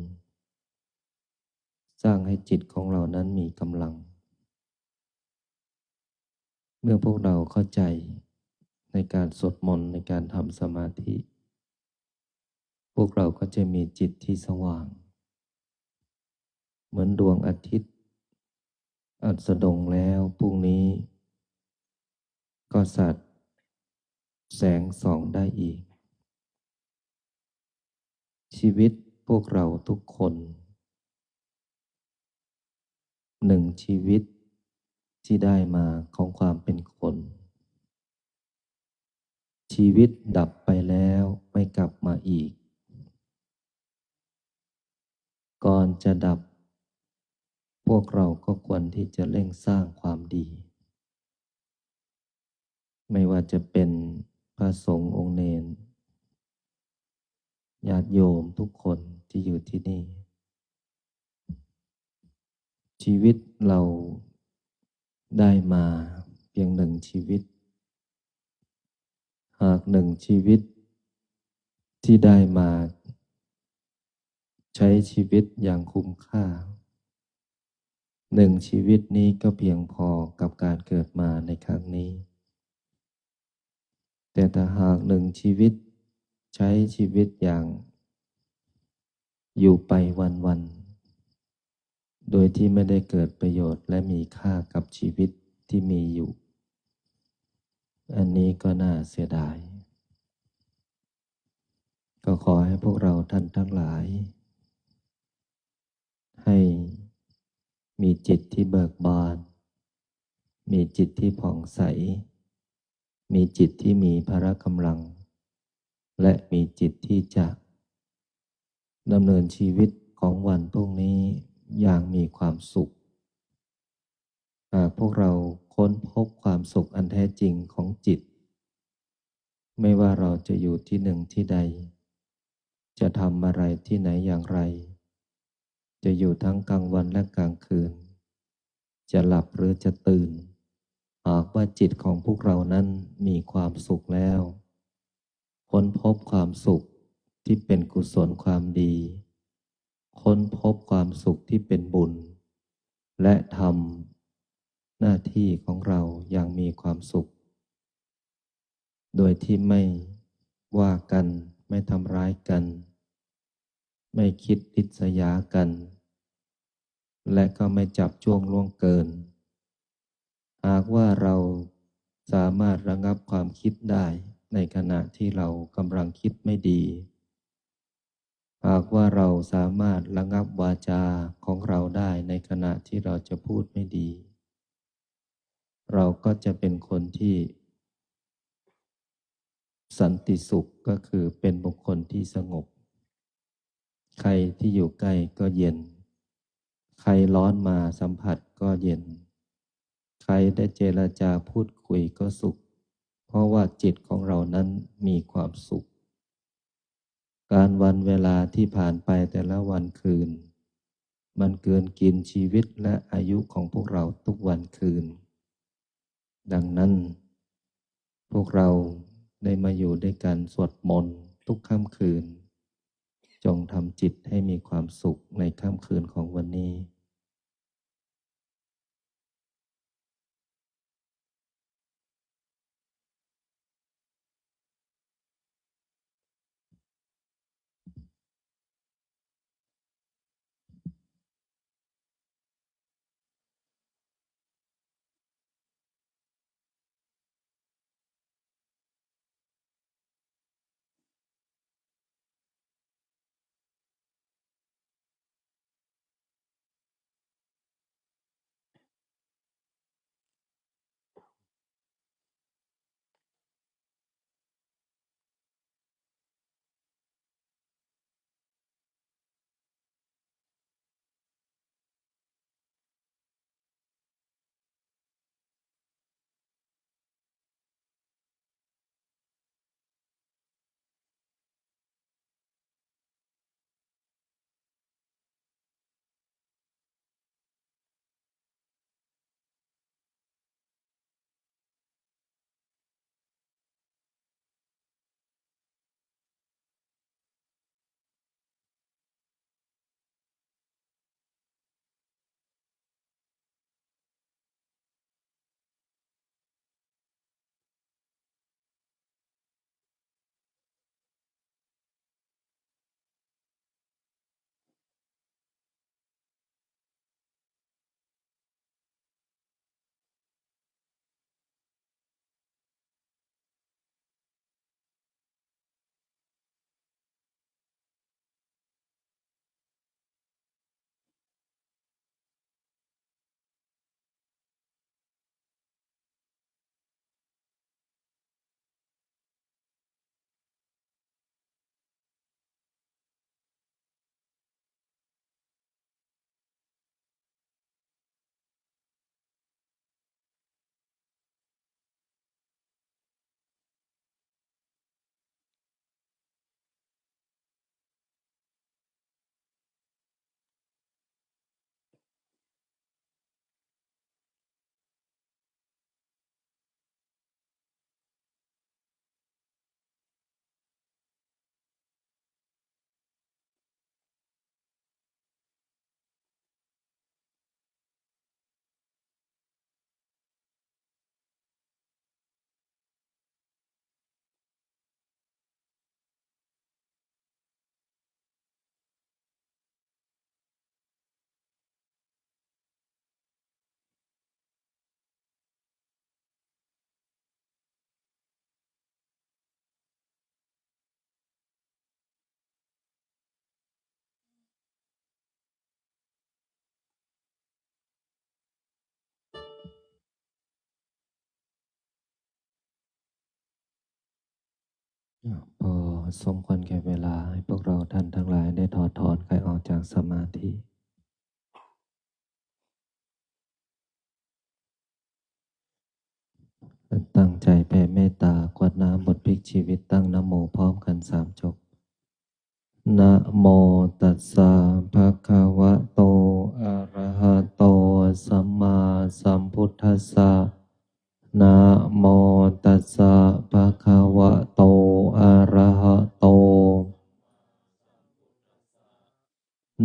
สร้างให้จิตของเรานั้นมีกำลังเมื่อพวกเราเข้าใจในการสวดมนต์ในการทำสมาธิพวกเราก็จะมีจิตที่สว่างเหมือนดวงอาทิตย์อัสดงแล้วพรุ่งนี้ก็สาดแสงส่องได้อีกชีวิตพวกเราทุกคนหนึ่งชีวิตที่ได้มาของความเป็นคนชีวิตดับไปแล้วไม่กลับมาอีกก่อนจะดับพวกเราก็ควรที่จะเร่งสร้างความดีไม่ว่าจะเป็นพระสงฆ์องค์เณรญาติโยมทุกคนที่อยู่ที่นี่ชีวิตเราได้มาเพียงหนึ่งชีวิตหากหนึ่งชีวิตที่ได้มาใช้ชีวิตอย่างคุ้มค่าหนึ่งชีวิตนี้ก็เพียงพอกับการเกิดมาในครั้งนี้แต่ถ้าหากหนึ่งชีวิตใช้ชีวิตอย่างอยู่ไปวันๆโดยที่ไม่ได้เกิดประโยชน์และมีค่ากับชีวิตที่มีอยู่อันนี้ก็น่าเสียดายก็ขอให้พวกเราท่านทั้งหลายให้มีจิตที่เบิกบานมีจิตที่ผ่องใสมีจิตที่มีพละกำลังและมีจิตที่จะดำเนินชีวิตของวันพรุ่งนี้อย่างมีความสุขหากพวกเราค้นพบความสุขอันแท้จริงของจิตไม่ว่าเราจะอยู่ที่หนึ่งที่ใดจะทำอะไรที่ไหนอย่างไรจะอยู่ทั้งกลางวันและกลางคืนจะหลับหรือจะตื่นหากว่าจิตของพวกเรานั้นมีความสุขแล้วค้นพบความสุขที่เป็นกุศลความดีค้นพบความสุขที่เป็นบุญและทำหน้าที่ของเราอย่างมีความสุขโดยที่ไม่ว่ากันไม่ทำร้ายกันไม่คิดริษยากันและก็ไม่จับจ้วงล่วงเกินหากว่าเราสามารถระงับความคิดได้ในขณะที่เรากำลังคิดไม่ดีหากว่าเราสามารถระงับวาจาของเราได้ในขณะที่เราจะพูดไม่ดีเราก็จะเป็นคนที่สันติสุขก็คือเป็นบุคคลที่สงบใครที่อยู่ใกล้ก็เย็นใครร้อนมาสัมผัสก็เย็นใครได้เจรจาพูดคุยก็สุขเพราะว่าจิตของเรานั้นมีความสุขการวันเวลาที่ผ่านไปแต่ละวันคืนมันเกินกินชีวิตและอายุของพวกเราทุกวันคืนดังนั้นพวกเราได้มาอยู่ด้วยกันสวดมนต์ ทุกค่ำคืนจงทำจิตให้มีความสุขในค่ำคืนของวันนี้พอสมควรแก่เวลาให้พวกเราท่านทั้งหลายได้ถอดถอนกายออกจากสมาธิตั้งใจแผ่เมตตากรวดน้ำบทพลิกชีวิตตั้งนะโมพร้อมกัน3 จบนะโมตัสสะภะคะวะโตอะระหะโตสัมมาสัมพุทธัสสะนะโมตัสสะภะคะวะโตอะระหะโต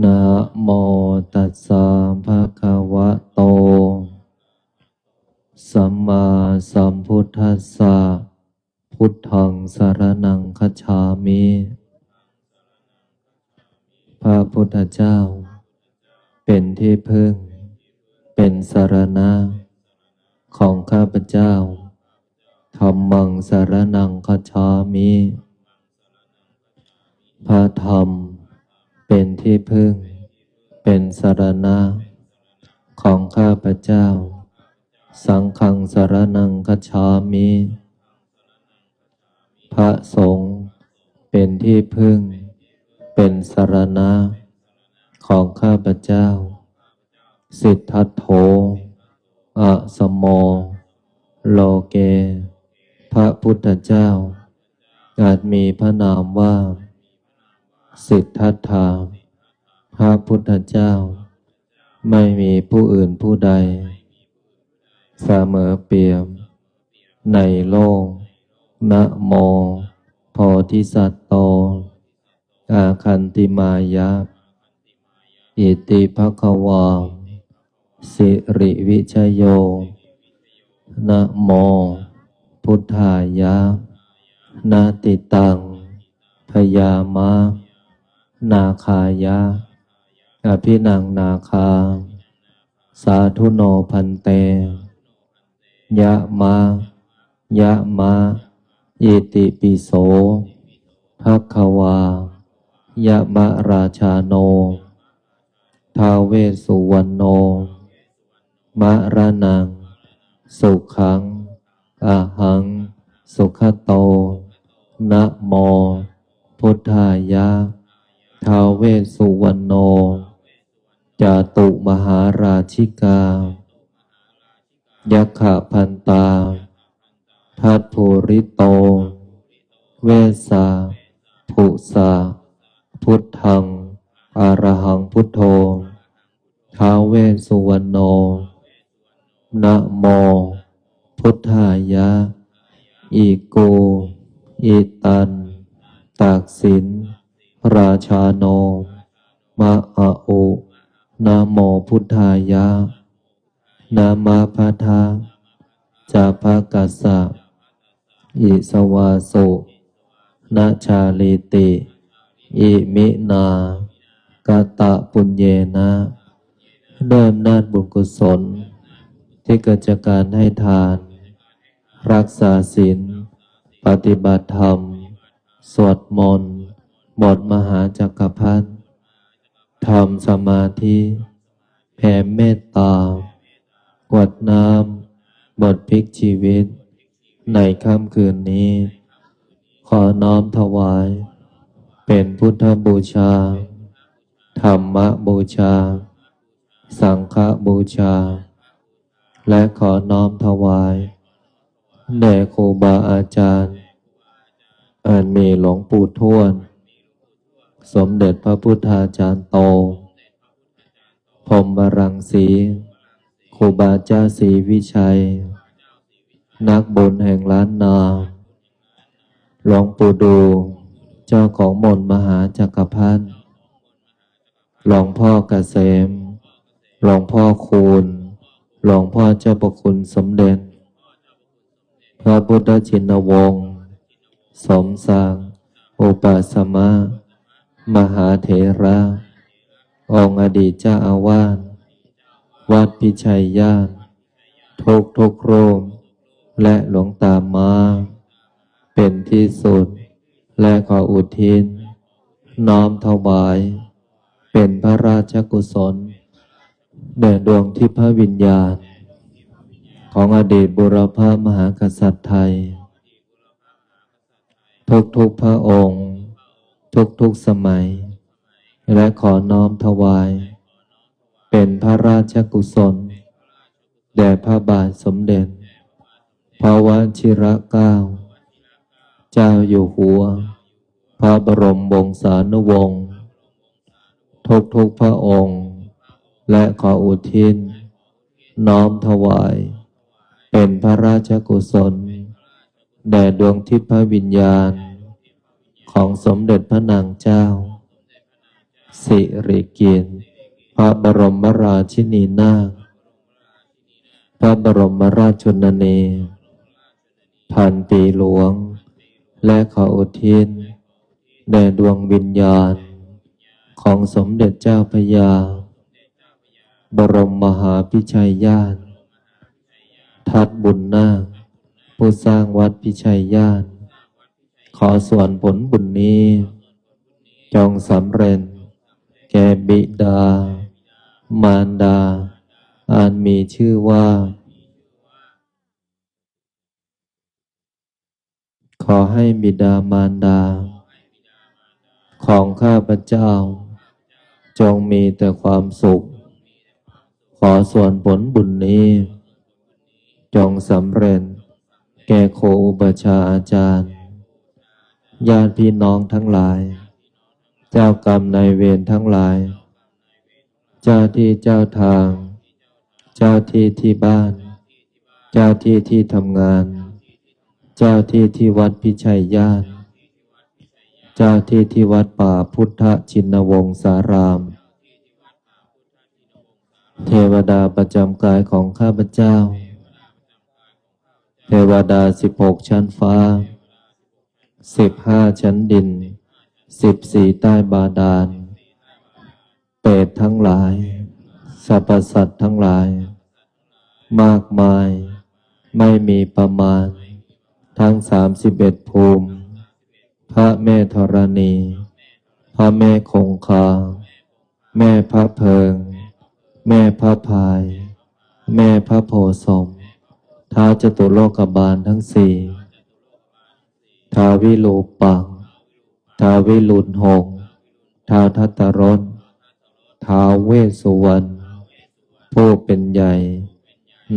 นะโมตัสสะภะคะวะโตสัมมาสัมพุทธัสสะพุทธังสรณังคัจฉามิพระพุทธเจ้าเป็นที่พึ่งเป็นสรณะของข้าพเจ้าธัมมังสรณังคัจฉามิพระธรรมเป็นที่พึ่งเป็นสรณะของข้าพเจ้าสังฆังสรณังคัจฉามิพระสงฆ์เป็นที่พึ่งเป็นสรณะของข้าพเจ้าสิทธัตโถอะสมโมโลเกพระพุทธเจ้าอาจมีพระนามว่าสิทธัตถะพระพุทธเจ้าไม่มีผู้อื่นผู้ใดเสมอเปี่ยมในโลกนะโม โพธิสัตว์โตอาคันติมายะอิติภควาสิริวิชโยนะโมพุทธายะนาติตังพยามะนาคายะอภินังนาคาสาธุโนพันเตยะมะยะมะอิติปิโสภควายะมะราชาโนท้าวเวสสุวรรณโนมะระนังสุขังอะหังสุขโตนะโมพุทธายะท้าวเวสสุวรรณโนจาตุมหาราชิกายัคขพันตาทัตภูริโตเวสสาภุสาพุทธังอรหังพุทโธท้าวเวสสุวรรณโนนะโมพุทธายะอิโกอิตันตักสินราชาโนมะอะโอนะโมพุทธายะนามาพัทธาจาภกัสสะอิสวาโสนะชาลิติอิมินากตะปุญเยนะด้วยอำนาจบุญกุศลที่เกิดจากการให้ทานรักษาศีลปฏิบัติธรรมสวดมนต์บทมหาจักรพรรดิทำสมาธิแผ่เมตตากรวดน้ำบทพลิกชีวิตในค่ำคืนนี้ขอน้อมถวายเป็นพุทธบูชาธรรมบูชาสังฆบูชาและขอน้อมถวายแด่ครูบาอาจารย์อันมีหลวงปู่ทวดสมเด็จพระพุทธาจารย์โตพรหมรังสีครูบาเจ้าศรีวิชัยนักบุญแห่งล้านนาหลวงปู่ดูเจ้าของมนต์มหาจักรพรรดิหลวงพ่อเกษมหลวงพ่อคูณหลวงพ่อเจ้าประคุณสมเด็จพระพุทธชินวงศ์สมศักดิ์อุปสมะมหาเถระองค์อดีตเจ้าอาวาสวัดพิชัยญาติทุกรูปและหลวงตามาเป็นที่สุดและขออุทิศน้อมถวายเป็นพระราชกุศลแด่ดวงทิพวิญญาณของอดีตบุรพมหากษัตริย์ไทยทุกพระองค์ทุกสมัยและขอน้อมถวายเป็นพระราชกุศลแด่พระบาทสมเด็จพระวชิรเกล้าเจ้าอยู่หัวพระบรมวงศานุวงศ์ทุกพระองค์และขออุทิศน้อมถวายเป็นพระราชกุศลแด่ดวงทิพวิญญาณของสมเด็จพระนางเจ้าสิริกิติ์พระบรมราชินีนาถพระบรมราชชนนีพันปีหลวงและขออุทิศแด่ดวงวิญญาณของสมเด็จเจ้าพระยาบรมมหาพิชัยญาติทัดบุญนาคผู้สร้างวัดพิชัยญาติขอส่วนผลบุญนี้จงสำเร็จแก่บิดามารดาอันมีชื่อว่าขอให้บิดามารดาของข้าพเจ้าจงมีแต่ความสุขขอส่วนผลบุญนี้จงสำเร็จแก่ครูอุปัชฌาย์อาจารย์ญาติพี่น้องทั้งหลายเจ้ากรรมนายเวรทั้งหลายเจ้าที่เจ้าทางเจ้าที่ที่บ้านเจ้าที่ที่ทำงานเจ้าที่ที่วัดพิชัยญาติ จ้าที่วัดป่าพุทธชินวงศาราม เทวดาประจำกายของข้าพเจ้า เทวดา16 ชั้นฟ้า 15 ชั้นดิน 14 ใต้บาดาล เปรตทั้งหลายสรรพสัตว์ทั้งหลาย มากมายไม่มีประมาณ ทั้ง31 ภูมิ พระแม่ธรณี พระแม่คงคา แม่พระเพิง แม่พระพาย แม่พระโพธิ์ศพท้าวจตุโลกบาลทั้งสี่ท้าววิรูปักษ์ท้าววิรุฬหงส์ท้าวทัตตรสท้าวเวสสุวรรณผู้เป็นใหญ่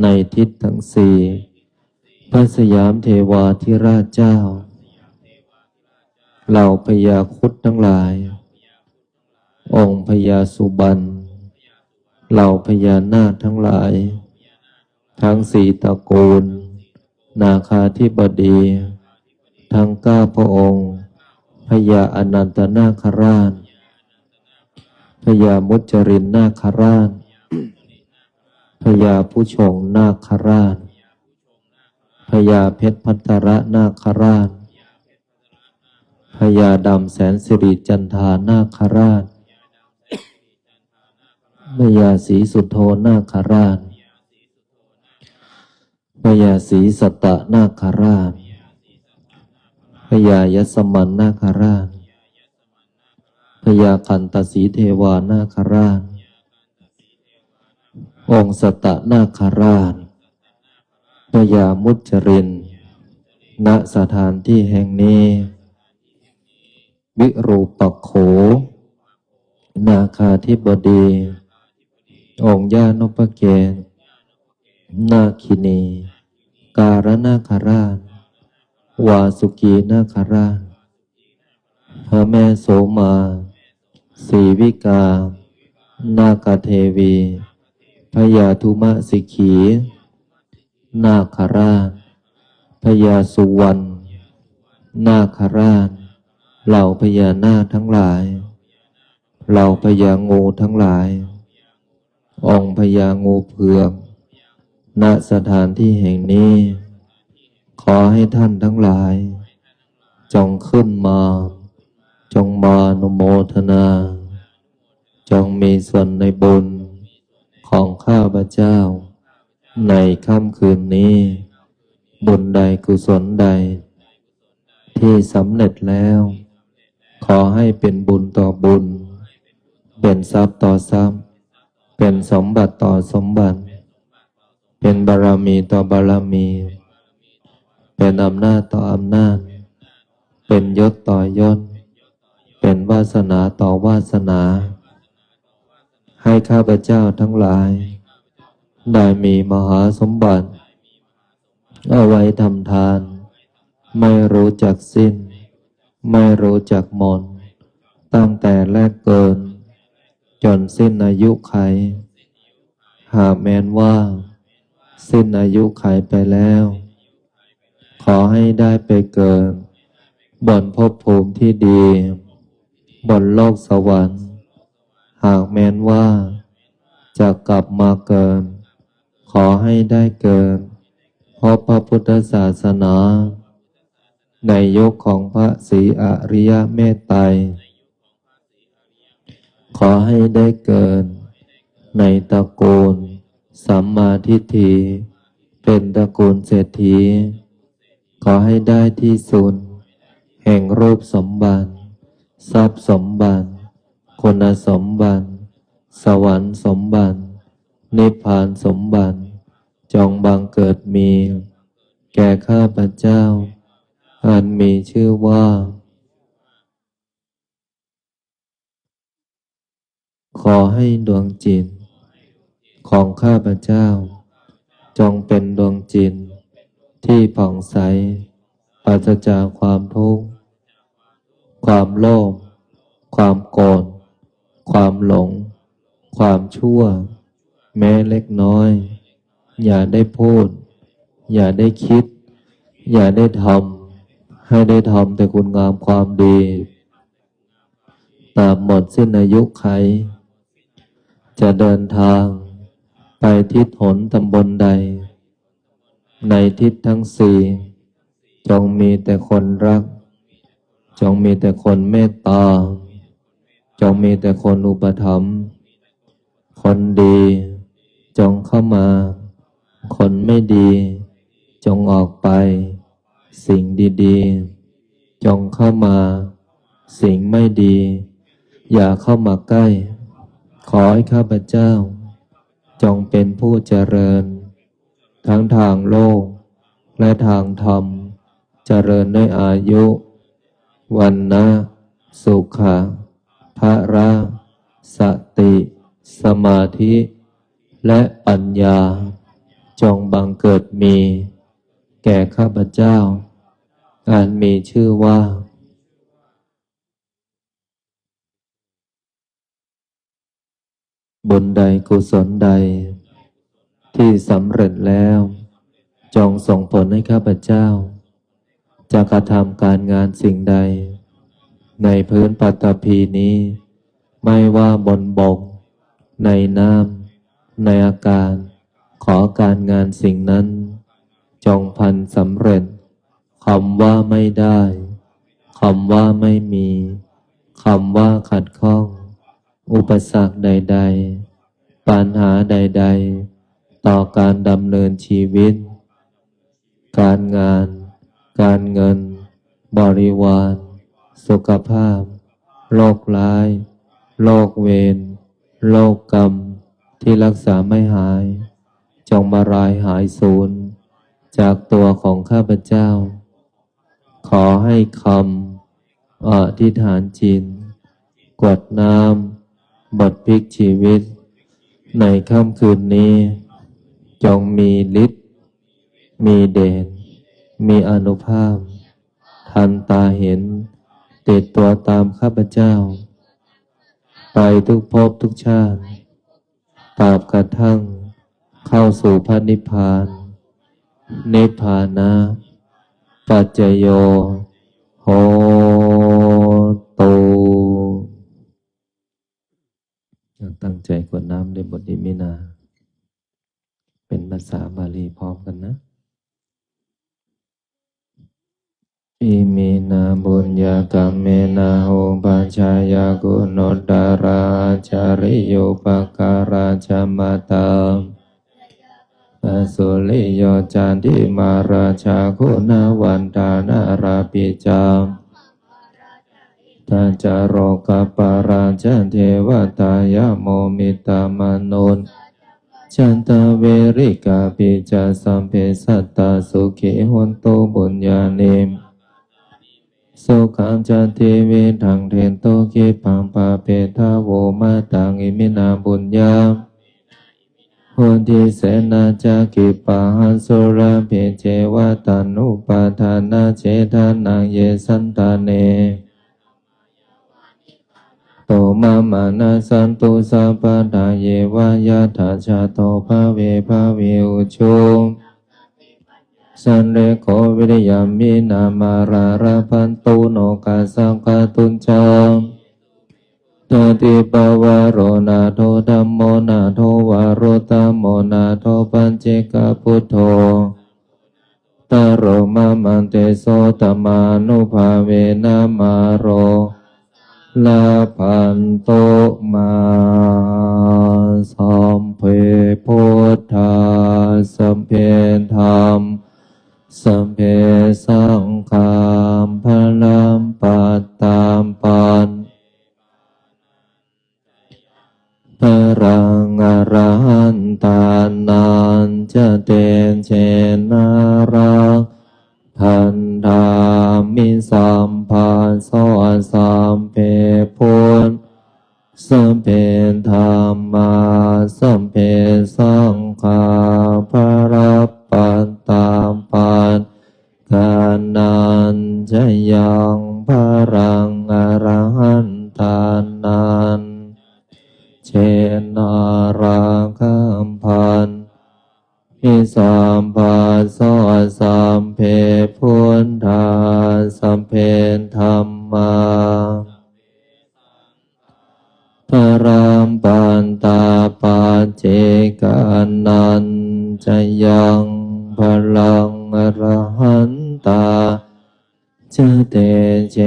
ในทิศทั้งสี่พระสยามเทวาธิราชเจ้าเหล่าพญาครุฑทั้งหลาย องค์พญาสุบรรณเหล่าพญานาคทั้งหลาย ทั้งสี่ตระกูล นาคาธิบดี ทั้ง9 พระองค์พญาอนันตนาคราชพญามุจรินนาคราชพญาผู้ชงนาคราชพญาเพชรพัทรนาคราชพญาดำแสนสิริจันทานาคราชพญาศรีสุโธนาคราชพญาศรีสัตตนาคราชพญายสมันนาคราชพญาคันตสีเทวานาคราชองค์สัตตนาคราชพญามุจรินณสถานที่แห่งนี้วิรูปักโขนาคาธิบดี องค์ญาณุปเกศนาคินีการนาคราชวาสุกีนาคราชพระแม่โสมาศรีวิกานาคเทวีพญาธุมะสิกขีนาคราชพญาสุวรรณนาคราชเหล่าพญานาคทั้งหลายเหล่าพญางูทั้งหลายองค์พญางูเผือกณสถานที่แห่งนี้ขอให้ท่านทั้งหลายจงขึ้นมาจงมานุโมทนาจงมีส่วนในบุญของข้าพเจ้าในค่ำคืนนี้บุญใดกุศลใดที่สำเร็จแล้วขอให้เป็นบุญต่อบุญเป็นทรัพย์ต่อทรัพย์เป็นสมบัติต่อสมบัติเป็นบารมีต่อบารมีเป็นอำนาจต่ออำนาจเป็นยศต่อยศเป็นวาสนาต่อวาสนาให้ข้าพเจ้าทั้งหลายได้มีมหาสมบัติเอาไว้ทำทานไม่รู้จักสิ้นไม่รู้จักหมดตั้งแต่แรกเกิดจนสิ้นอายุไขหากแม้นว่าสิ้นอายุไขไปแล้วขอให้ได้ไปเกิดบนภพภูมิที่ดีบนโลกสวรรค์หากแม้นว่าจะกลับมาเกิดขอให้ได้เกิดเพราะพระพุทธศาสนาในยุคของพระศรีอริยเมตไตรขอให้ได้เกิดในตระกูลสัมมาทิฏฐิเป็นตระกูลเศรษฐีขอให้ได้ที่สุดแห่งรูปสมบัติทรัพย์สมบัติคุณสมบัติสวรรค์สมบัตินิพพานสมบัติจงบังเกิดมีแก่ข้าพเจ้าอันมีชื่อว่าขอให้ดวงจิตของข้าพเจ้าจงเป็นดวงจิตที่ผ่องใสปราศจากความทุกข์ความโลภความโกรธความหลงความชั่วแม้เล็กน้อยอย่าได้พูดอย่าได้คิดอย่าได้ทำให้ได้ทำแต่คุณงามความดี ตราบหมดสิ้นอายุไขจะเดินทางไปทิศหนตำบลใดในทิศทั้งสี่จงมีแต่คนรักจงมีแต่คนเมตตาจงมีแต่คนอุปถัมภ์คนดีจงเข้ามาคนไม่ดีจงออกไปสิ่งดีๆจงเข้ามาสิ่งไม่ดีอย่าเข้ามาใกล้ขอให้ข้าพเจ้าจงเป็นผู้เจริญทั้งทางโลกและทางธรรมเจริญด้วยอายุวันนะสุขะภระสติสมาธิและปัญญาจงบังเกิดมีแก่ข้าพเจ้าอันมีชื่อว่าบุญใดกุศลใดที่สำเร็จแล้วจงส่งผลให้ข้าพเจ้าจะกระทำการงานสิ่งใดในพื้นปัตตภีนี้ไม่ว่าบนบกในน้ำในอากาศขอการงานสิ่งนั้นจงพันสำเร็จคำว่าไม่ได้คำว่าไม่มีคำว่าขัดข้องอุปสรรคใดๆปัญหาใดๆต่อการดำเนินชีวิตการงานการเงินบริวารสุขภาพโรคร้ายโรคเวรโรคกรรมที่รักษาไม่หายจงมารายหายสูญจากตัวของข้าพเจ้าขอให้คำอธิษฐานจิตกรวดน้ำบทพลิกชีวิตในค่ำคืนนี้จงมีฤทธิ์มีเดชมีอานุภาพทันตาเห็นติดตัวตามข้าพเจ้าไปทุกภพทุกชาติตราบกระทั่งเข้าสู่พระนิพพานนิพพานะปัจจโยโหตุตั้งใจกรวดน้ำด้วยบทอิมินาเป็นภาษาบาลีพร้อมกันนะอิมินาบุญญากรรมเมนะโหปัจจายากุโนดาราจาริโยปการาจามตามอสุริโยจันติมาราชาคุณาวันดานาราปิจามตาจารโรกปาราจันเทวตายาโมมิตามนุนจันตเวริกาปิจาสัมเพสัตตาสุขิหนโตบุญญาณิมสุขังจันติเวทังเทนโตคิปังปาเปทาโวมาตังอิมินาบุญญาโหติเสนาจักิปะหันสุราเพเจวะตานุปาทานาเจทานังเยสันตาเนโตมามานาสันตุสัพพะทาเยวายาถาชาโตภาเวภาเวอุชุสันเรโควิริยามินามาราราพันตุโนกาสังคาตุนจามตติปวารโนาโทธัมโมนาโทวารตมโมนาโทปัญเจกพุทโธตโรมามันเตโสตมานุภาเวนะมาโรลาพันโตมาสัมเพพุทธาสัมเพธรรมสัมเพสังฆามพลัมปัตตามปันพรังอรหันตานันจะเตเชนารังพันธามิสัมพันโสสัมเพพุนสัมเพธรรมาสัมเพสังฆาภรัปปัตตามปันกานันจะยังพรังอรหันตานันเชนาราคัมพันอิสัมปัสโสสัมเพพุทธาสัมเพธัมมา ระหันตาจเตเจ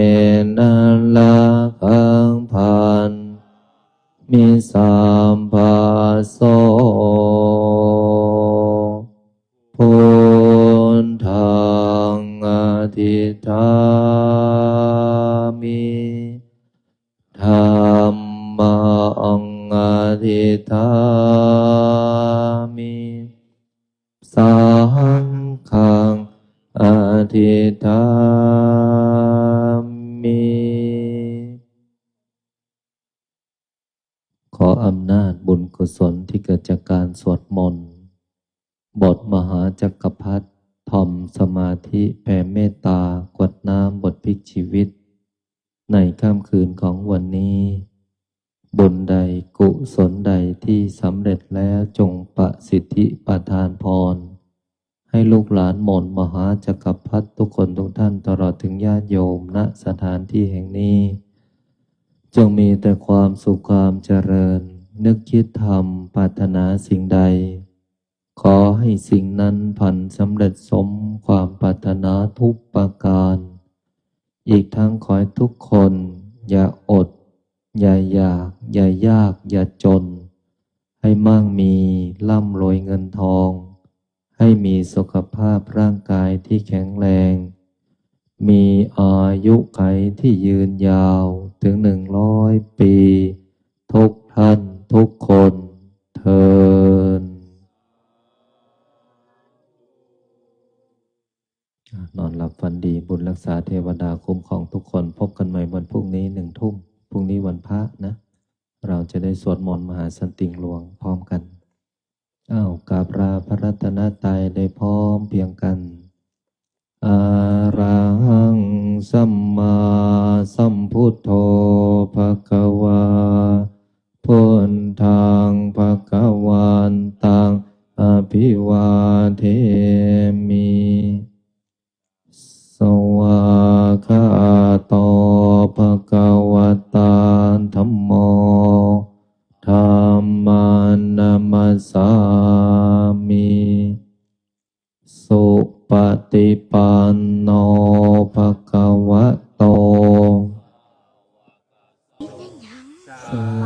นะละคังพันมิสัมภาโสพุทธังอธิษฐามิธัมมังอธิษฐามิสังฆังอธิษฐามิ ขออำนาจบุญกุศลที่เกิดจากการสวดมนต์บทมหาจักรพรรดิทอมสมาธิแผ่เมตตากวดน้ำบทพลิกชีวิต ในค่ำคืนของวันนี้ บุญใดกุศลใดที่สำเร็จแล้วจงประสิทธิประทานพร ให้ลูกหลานหม่นมหาจักรพรรดิทุกคนทุกท่านตลอดถึงญาติโยมณสถานที่แห่งนี้จงมีแต่ความสุขความเจริญนึกคิดทำปรารถนาสิ่งใดขอให้สิ่งนั้นพันสำเร็จสมความปรารถนาทุกประการอีกทั้งขอให้ทุกคนอย่าอดอย่าอยากอย่ายากอย่าจนให้มั่งมีร่ำรวยเงินทองให้มีสุขภาพร่างกายที่แข็งแรงมีอายุขัยที่ยืนยาวถึง100 ปีทุกท่านทุกคนเทอญนอนหลับฝันดีบุญรักษาเทวดาคุ้มครองทุกคนพบกันใหม่วันพรุ่งนี้1 ทุ่มพรุ่งนี้วันพระนะเราจะได้สวดมนต์มหาสันติหลวงพร้อมกันกราบลาพระรัตนตรัยได้พร้อมเพียงกันอะระหังสัมมาสัมพุทโธภควาพุทธังภควันตังอภิวาเทมิสวากขาโตภควตาธัมโมธัมมานัมสสามิสุปฏิปันโนภควะโตสา